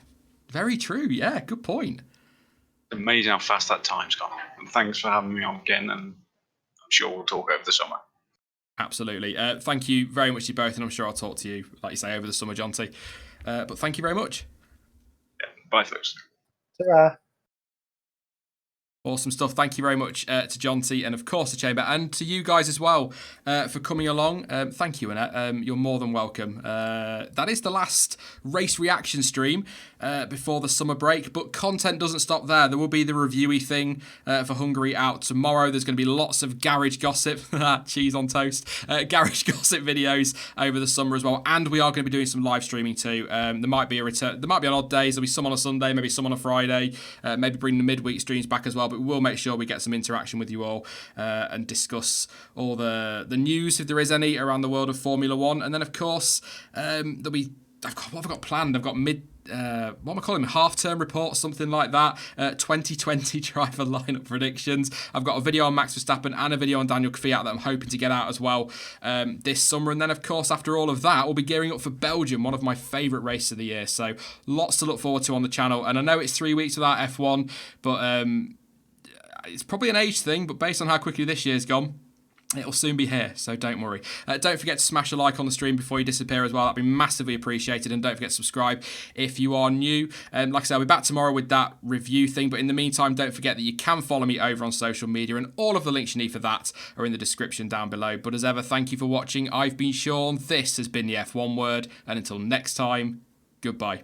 very true. Yeah, good point. Amazing how fast that time's gone. And thanks for having me on again, and I'm sure we'll talk over the summer. Absolutely. Thank you very much to you both, and I'm sure I'll talk to you, like you say, over the summer, Jonty. But thank you very much. Yeah, bye folks. Ta-ra. Awesome stuff. Thank you very much to Jonty, and of course to Chamber, and to you guys as well for coming along. Thank you, Annette. You're more than welcome. That is the last race reaction stream before the summer break, but content doesn't stop there. There will be the reviewy thing for Hungary out tomorrow. There's going to be lots of garage gossip, cheese on toast, garage gossip videos over the summer as well, and we are going to be doing some live streaming too. There might be a return. There might be on odd days. There'll be some on a Sunday, maybe some on a Friday, maybe bring the midweek streams back as well. But we'll make sure we get some interaction with you all and discuss all the news, if there is any, around the world of Formula One. And then, of course, there'll be... what have I got planned? I've got what am I calling them? Half-term reports, something like that. 2020 driver lineup predictions. I've got a video on Max Verstappen and a video on Daniel Kvyat that I'm hoping to get out as well this summer. And then, of course, after all of that, we'll be gearing up for Belgium, one of my favourite races of the year. So lots to look forward to on the channel. And I know it's 3 weeks without F1, but it's probably an age thing. But based on how quickly this year's gone, it'll soon be here, so don't worry. Don't forget to smash a like on the stream before you disappear as well. That'd be massively appreciated. And don't forget to subscribe if you are new. Like I said, I'll be back tomorrow with that review thing. But in the meantime, don't forget that you can follow me over on social media, and all of the links you need for that are in the description down below. But as ever, thank you for watching. I've been Sean. This has been the F1 Word. And until next time, goodbye.